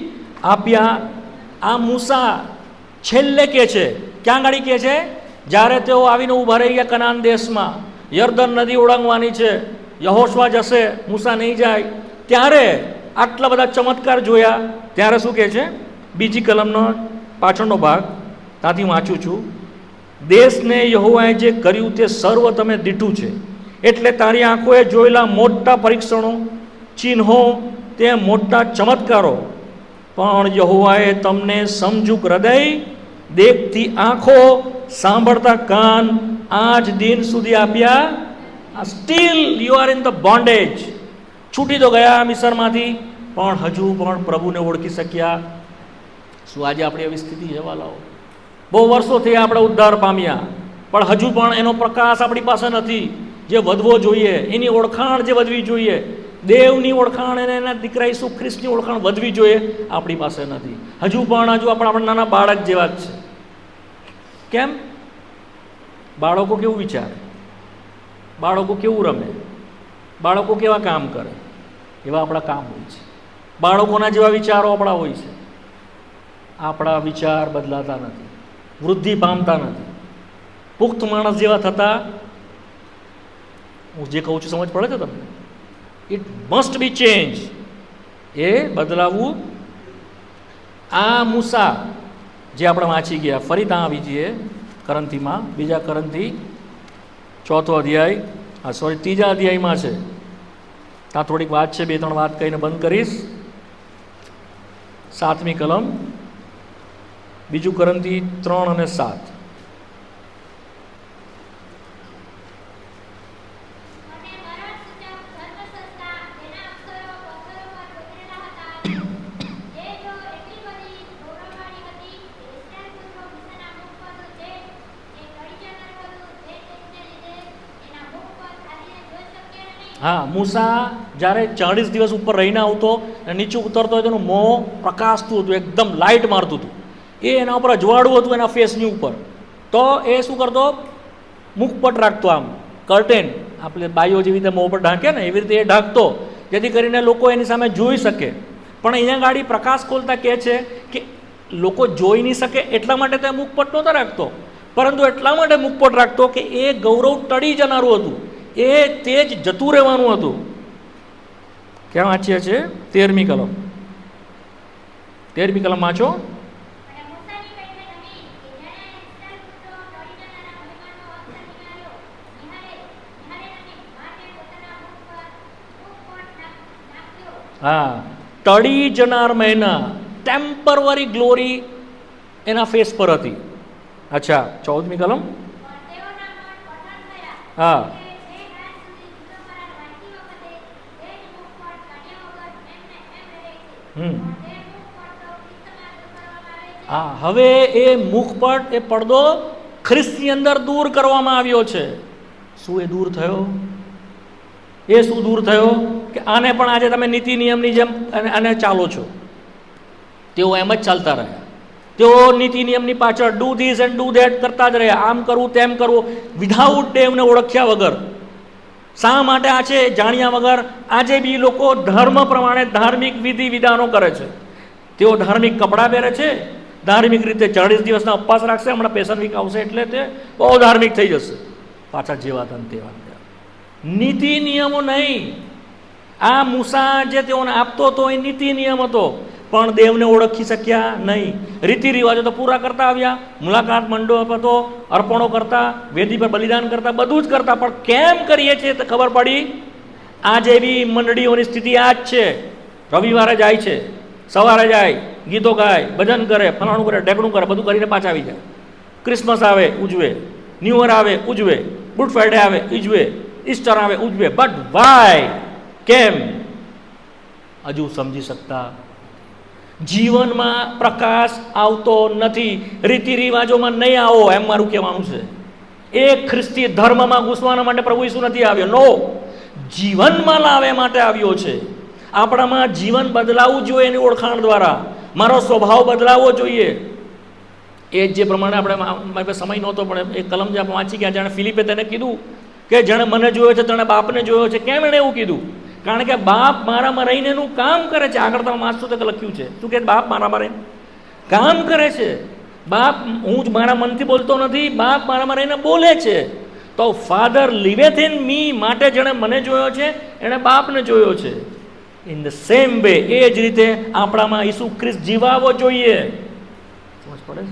આપ્યા. આ મૂસા છેલ્લે કે છે, ક્યાં ગાડી કે છે? જ્યારે તેઓ આવીને ઊભા રહી ગયા કનાન દેશમાં, યર્દન નદી ઓળંગવાની છે, યહોશવા જશે, મૂસા નહીં જાય, ત્યારે આટલા બધા ચમત્કાર જોયા. ત્યારે શું કહે છે? બીજી કલમનો પાછળનો ભાગ, ત્યાંથી વાંચું છું. દેશને યહોવાએ જે કર્યું તે સર્વ તમે દીઠું છે, એટલે તારી આંખોએ જોયેલા મોટા પરીક્ષણો, ચિહ્નો, તે મોટા ચમત્કારો પણ યહોવાએ તમને સમજુક હૃદય, દેખતી આંખો, સાંભળતા કાન આજ દિન સુધી આપ્યા. Steel you are in the bondage. છૂટી તો ગયા મિસરમાંથી, પણ હજુ પણ પ્રભુને ઓળખી શક્યા? શું આજે આપણી એવી સ્થિતિ છે વાલાઓ? બહુ વર્ષોથી આપણે ઉદ્ધાર પામ્યા, પણ હજુ પણ એનો પ્રકાશ આપણી પાસે નથી જે વધવો જોઈએ, એની ઓળખાણ જે વધવી જોઈએ, દેવની ઓળખાણ અને એના દીકરા ઈસુ ખ્રિસ્તની ઓળખાણ વધવી જોઈએ, આપણી પાસે નથી. હજુ આપણે નાના બાળક જેવા જ છે. કેમ? બાળકો કેવું વિચારે, બાળકો કેવું રમે, બાળકો કેવા કામ કરે, એવા આપણા કામ હોય છે. બાળકોના જેવા વિચારો આપણા હોય છે. આપણા વિચાર બદલાતા નથી, વૃદ્ધિ પામતા નથી. પુખ્ત માણસ જેવા થતા, હું જે કહું છું સમજ પડે છે તમને? It must be change. એ બદલાવવું. આ મૂસા જે આપણે વાંચી ગયા, ફરી ત્યાં આવી જઈએ કરંથીમાં, 2 કરંથી 4થો અધ્યાય, સોરી 3જા અધ્યાયમાં છે. ત્યાં થોડીક વાત છે, 2-3 વાત કહીને બંધ કરીશ. 7મી કલમ, 2 કરંથી 3 અને 7. હા, મૂસા જ્યારે 40 દિવસ ઉપર રહીને આવતો અને નીચે ઉતરતો હોય તો એનું મોં પ્રકાશતું હતું, એકદમ લાઇટ મારતું હતું. એ એના ઉપર અજવાળું હતું એના ફેસની ઉપર. તો એ શું કરતો? મુખપટ રાખતો, આમ કર્ટેન, આપણે બાઈઓ જેવી રીતે મોં પર ઢાંકે ને એવી રીતે એ ઢાંકતો, જેથી કરીને લોકો એની સામે જોઈ શકે. પણ અહીંયા ગાડી પ્રકાશ ખોલતા કહે છે કે લોકો જોઈ નહીં શકે એટલા માટે તો મુખપટ નહોતો રાખતો, પરંતુ એટલા માટે મુખપટ રાખતો કે એ ગૌરવ ટળી જનારું હતું, એ તેજ જતું રહેવાનું હતું. ક્યાં વાંચીએ છીએ? 13મી કલમ. 13મી કલમ વાંચો. હા, ટળી જનાર મહિના, ટેમ્પરરી ગ્લોરી એના ફેસ પર હતી. અચ્છા, 14મી કલમ. હા, હા, હવે એ મુખપટ, એ પડદો ખ્રિસ્તની અંદર દૂર કરવામાં આવ્યો છે. શું એ દૂર થયો? એ શું દૂર થયો કે આને પણ આજે તમે નીતિ નિયમની જેમ આને ચાલો છો. તેઓ એમ જ ચાલતા રહ્યા. તેઓ નીતિ નિયમની પાછળ do this and do that કરતા જ રહ્યા. આમ કરવું તેમ કરવું, વિધાઉટ દેવને ઓળખ્યા વગર. શા માટે આ છે જાણ્યા વગર આજે બી લોકો ધર્મ પ્રમાણે ધાર્મિક વિધિ વિધાનો કરે છે. તેઓ ધાર્મિક કપડાં પહેરે છે, ધાર્મિક રીતે 40 દિવસના ઉપવાસ રાખશે. હમણાં પેશન વીક આવશે એટલે તે બહુ ધાર્મિક થઈ જશે. પાછા જેવા તન તેવા. નીતિ નિયમો નહીં. આ મૂસા જે તેઓને આપતો હતો એ નીતિ નિયમ હતો, પણ દેવને ઓળખી શક્યા નહીં. રીતિ રિવાજો તો પૂરા કરતા આવ્યા, મુલાકાત મંડપ હતો, અર્પણો કરતા, વેદી પર બલિદાન કરતા, બધું જ કરતા, પણ કેમ કરીએ છીએ તો ખબર પડી. આજે બી મંડળીઓની સ્થિતિ આ જ છે. રવિવારે જાય છે, સવારે જાય, ગીતો ગાય, ભજન કરે, ફલાણું કરે, ઢેકણું કરે, બધું કરીને પાછા આવી જાય. ક્રિસમસ આવે ઉજવે, ન્યૂ યર આવે ઉજવે, ગુડ ફ્રાઈડે આવે ઉજવે, ઈસ્ટર આવે ઉજવે. But Y? કેમ? હજુ સમજી શકતા. જીવનમાં પ્રકાશ આવતો નથી. રીતિ રિવાજોમાં નહીં આવો, એમ મારું કહેવાનું છે. એક ખ્રિસ્તી ધર્મમાં ઘૂસવાના માટે પ્રભુ ઈસુ નથી આવ્યો. નો, જીવનમાં લાવે માટે આવ્યો છે. આપણામાં જીવન બદલાવવું જોઈએ એની ઓળખાણ દ્વારા. મારો સ્વભાવ બદલાવવો જોઈએ. એ જ જે પ્રમાણે આપણે, મારી પાસે સમય નહોતો પણ એ કલમ જે આપણે વાંચી ગયા, જાણે ફિલિપે તેને કીધું કે જેણે મને જોયો છે તેણે બાપને જોયો છે. કેમ એણે એવું કીધું? કારણ કે બાપ મારામાં રહીને એનું કામ કરે છે. આગળ તમે વાંચશો તો લખ્યું છે શું કે બાપ મારામાં રહીને કામ કરે છે. બાપ, હું જ મારા મનથી બોલતો નથી, બાપ મારામાં રહીને બોલે છે. તો ફાધર લિવેથ ઇન મી, માટે જેણે મને જોયો છે એણે બાપને જોયો છે. ઇન ધ સેમ વે, એ જ રીતે આપણામાં ઈસુ ખ્રિસ્ત જીવાવો જોઈએ. સમજ પડે?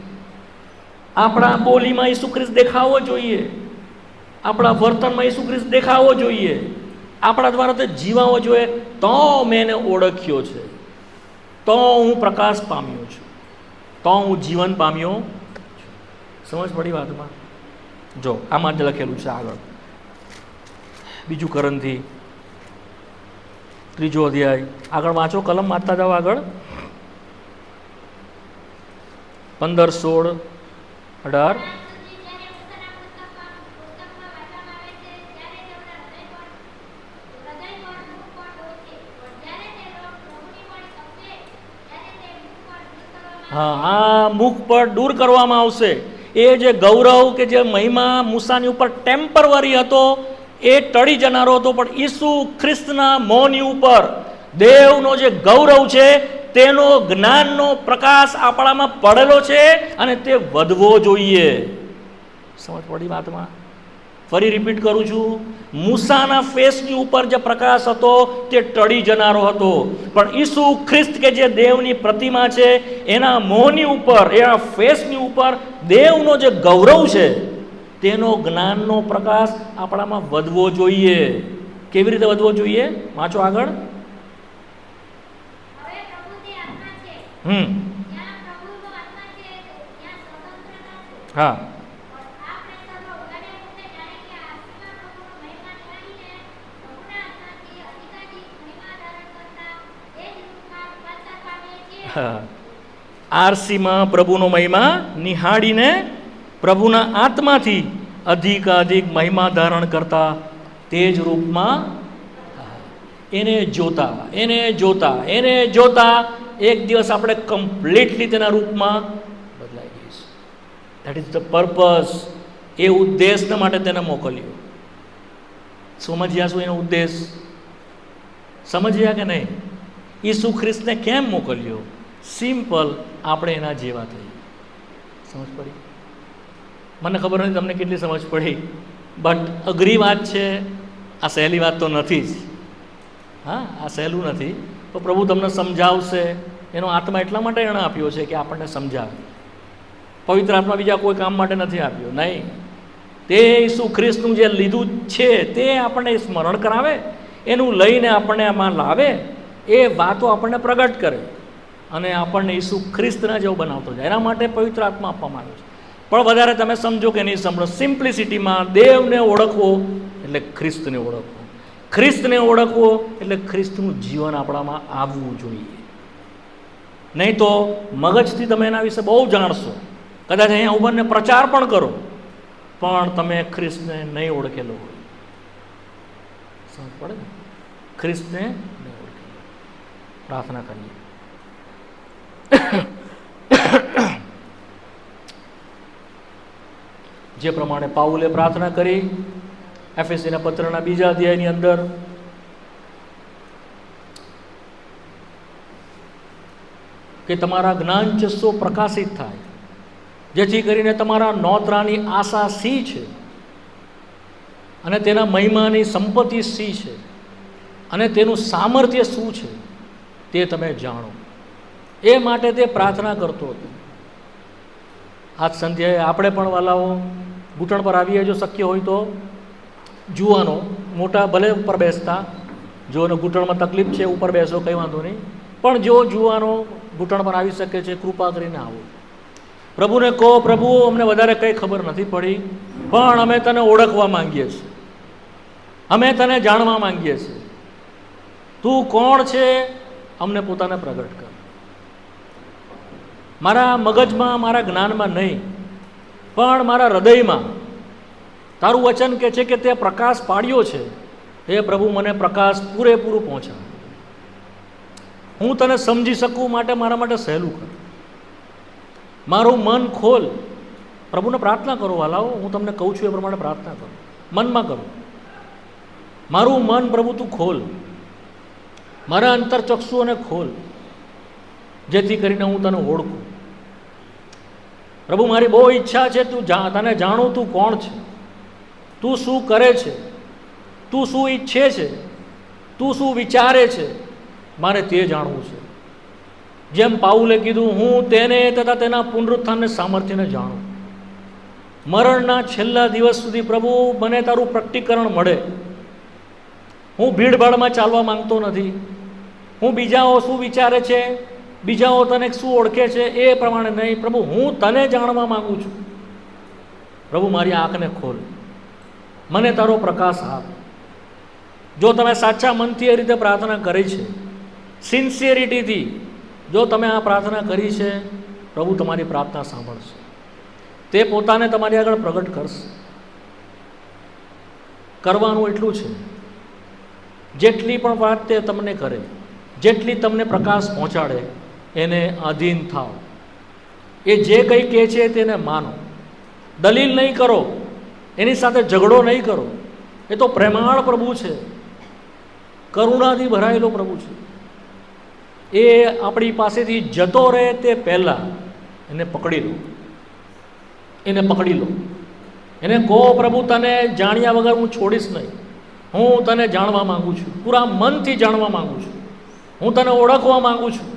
આપણા બોલીમાં ઈસુ ખ્રિસ્ત દેખાવો જોઈએ, આપણા વર્તનમાં ઈસુ ખ્રિસ્ત દેખાવો જોઈએ, આપણા દ્વારા તે જીવાવો જોઈએ. તો મેં એને ઓળખ્યો છે, તો હું પ્રકાશ પામ્યો છું, તો હું જીવન પામ્યો છું. સમજ પડી વાતમાં? જો આમાં જ લખેલું છે. આગળ બીજું કરંથી 3 અધ્યાય આગળ વાંચો. કલમ વાંચતા જાઓ આગળ. 15, 16, 18. હા, આ મુખ પર દૂર કરવામાં આવશે. એ જે ગૌરવ કે જે મહિમા મૂસાની ઉપર ટેમ્પરરી હતો એ ટળી જનારો હતો, પણ ઈસુ ખ્રિસ્તના મોંની ઉપર દેવનો જે ગૌરવ છે તેનો જ્ઞાનનો પ્રકાશ આપણામાં પડેલો છે અને તે વધવો જોઈએ. સમજ પડી વાતમાં? ફરી રિપીટ કરું છું, મૂસાના ફેસની ઉપર જે પ્રકાશ હતો તે ટળી જનારો હતો, પણ ઈસુ ખ્રિસ્ત કે જે દેવની પ્રતિમા છે એના મોંની ઉપર, એના ફેસની ઉપર દેવનો જે ગૌરવ છે તેનો જ્ઞાનનો પ્રકાશ આપણામાં વધવો જોઈએ. કેવી રીતે વધવો જોઈએ? વાંચો આગળ. હા, આરસીમાં પ્રભુનો મહિમા નિહાળીને પ્રભુના આત્માથી અધિકાધિક મહિમા ધારણ કરતા તે જ રૂપમાં એને જોતા એક દિવસ આપણે કમ્પ્લીટલી તેના રૂપમાં બદલાઈ જઈશું. That is the purpose. એ ઉદ્દેશને માટે તેને મોકલ્યો. સમજ્યા શું એનો ઉદ્દેશ? સમજ્યા કે નહીં? ઈસુ ખ્રિસ્તને કેમ મોકલ્યો? સિમ્પલ, આપણે એના જેવા થઈએ. સમજ પડી? મને ખબર નથી તમને કેટલી સમજ પડી, બટ અઘરી વાત છે. આ સહેલી વાત તો નથી જ. હા, આ સહેલું નથી, તો પ્રભુ તમને સમજાવશે, એનો આત્મા એટલા માટે એણે આપ્યો છે કે આપણને સમજાવે. પવિત્ર આત્મા બીજા કોઈ કામ માટે નથી આપ્યો, નહીં. તે ઈસુ ખ્રિસ્તનું જે લીધું છે તે આપણને સ્મરણ કરાવે, એનું લઈને આપણને આમાં લાવે, એ વાતો આપણને પ્રગટ કરે અને આપણને ઈસુ ખ્રિસ્તના જેવો બનાવતો જાય. એના માટે પવિત્ર આત્મા આપવામાં આવ્યો છે. પણ વધારે તમે સમજો કે નહીં સમજો, સિમ્પ્લિસિટીમાં દેવને ઓળખવો એટલે ખ્રિસ્તને ઓળખવો, ખ્રિસ્તને ઓળખવો એટલે ખ્રિસ્તનું જીવન આપણામાં આવવું જોઈએ. નહીં તો મગજથી તમે એના વિશે બહુ જાણશો, કદાચ અહીંયા ઉભરને પ્રચાર પણ કરો, પણ તમે ખ્રિસ્તને નહીં ઓળખેલો હોય. સમજ પડે ને? ખ્રિસ્તને નહીં ઓળખેલો. પ્રાર્થના કરીએ. જે પ્રમાણે પાઉલે પ્રાર્થના કરી એફએસસીના પત્રના 2 અધ્યાયની અંદર, કે તમારા જ્ઞાન ચસ્સો પ્રકાશિત થાય, જેથી કરીને તમારા નોતરાની આશા શી છે અને તેના મહિમાની સંપત્તિ શી છે અને તેનું સામર્થ્ય શું છે તે તમે જાણો. એ માટે તે પ્રાર્થના કરતો હતો. આજ સંધ્યાએ આપણે પણ વાલાઓ ઘૂંટણ પર આવીએ, જો શક્ય હોય તો. જુવાનો મોટા ભલે ઉપર બેસતા, જો ઘૂંટણમાં તકલીફ છે ઉપર બેસો, કંઈ વાંધો નહીં, પણ જો જુવાનો ઘૂંટણ પર આવી શકે છે, કૃપા કરીને આવો. પ્રભુને કહો, પ્રભુ અમને વધારે કંઈ ખબર નથી પડી, પણ અમે તને ઓળખવા માંગીએ છીએ, અમે તને જાણવા માંગીએ છીએ. તું કોણ છે અમને પોતાને પ્રગટ કર. મારા મગજમાં, મારા જ્ઞાનમાં નહીં, પણ મારા હૃદયમાં તારું વચન કહે છે કે તે પ્રકાશ પાડ્યો છે. હે પ્રભુ, મને પ્રકાશ પૂરેપૂરું પહોંચાડ. હું તને સમજી શકું માટે મારા માટે સહેલું કર. મારું મન ખોલ. પ્રભુને પ્રાર્થના કરો વાલાઓ, હું તમને કહું છું એ પ્રમાણે પ્રાર્થના કરો, મનમાં કરો. મારું મન પ્રભુ તું ખોલ, મારા અંતરચક્ષુઓને ખોલ, જેથી કરીને હું તને ઓળખું. પ્રભુ, મારી બહુ ઈચ્છા છે તું તને જાણું, તું કોણ છે, તું શું કરે છે, તું શું ઈચ્છે છે, તું શું વિચારે છે, મારે તે જાણવું છે. જેમ પાઉલે કીધું, હું તેને તથા તેના પુનરુત્થાનને સામર્થ્યને જાણું. મરણના છેલ્લા દિવસ સુધી પ્રભુ મને તારું પ્રકટીકરણ મળે. હું ભીડભાડમાં ચાલવા માંગતો નથી. હું બીજાઓ શું વિચારે છે, બીજાઓ તને શું ઓળખે છે એ પ્રમાણે નહીં. પ્રભુ, હું તને જાણવા માંગુ છું. પ્રભુ, મારી આંખને ખોલ, મને તારો પ્રકાશ આપ. જો તમે સાચા મનથી એ રીતે પ્રાર્થના કરી છે, સિન્સિયરિટીથી જો તમે આ પ્રાર્થના કરી છે, પ્રભુ તમારી પ્રાર્થના સાંભળશે. તે પોતાને તમારી આગળ પ્રગટ કરશે. કરવાનું એટલું છે, જેટલી પણ વાત તે તમને કરે, જેટલી તમને પ્રકાશ પહોંચાડે, એને આધીન થાવ. એ જે કંઈ કહે છે તેને માનો. દલીલ નહીં કરો, એની સાથે ઝઘડો નહીં કરો. એ તો પ્રેમાળ પ્રભુ છે, કરુણાથી ભરાયેલો પ્રભુ છે. એ આપણી પાસેથી જતો રહે તે પહેલાં એને પકડી લો, એને પકડી લો. એને કહો, પ્રભુ તને જાણ્યા વગર હું છોડીશ નહીં. હું તને જાણવા માગું છું, પૂરા મનથી જાણવા માગું છું. હું તને ઓળખવા માગું છું.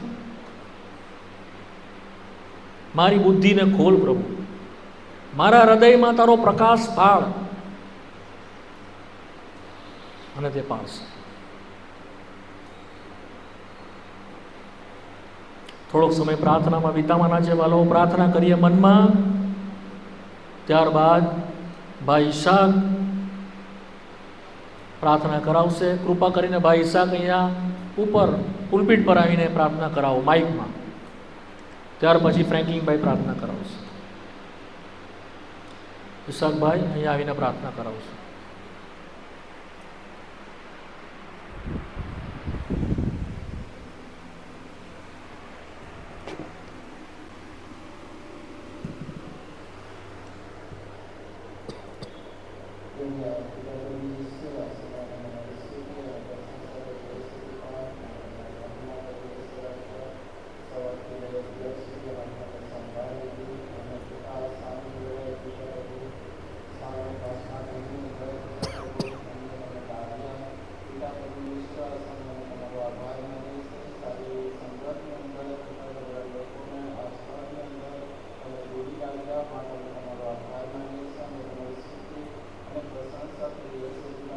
મારી બુદ્ધિને ખોલ પ્રભુ, મારા હૃદયમાં તારો પ્રકાશ પાડ. અને તે પાડશે. થોડોક સમય પ્રાર્થનામાં વિતાવવાના છે વાલો. પ્રાર્થના કરીએ મનમાં. ત્યારબાદ ભાઈ ઈશાક પ્રાર્થના કરાવશે. કૃપા કરીને ભાઈ ઈશાક અહીંયા ઉપર પુલપીટ પર આવીને પ્રાર્થના કરાવો માઇકમાં. ત્યાર પછી ફ્રેન્કલિનભાઈ પ્રાર્થના કરાવશે. ઈશાકભાઈ અહીંયા આવીને પ્રાર્થના કરાવશે.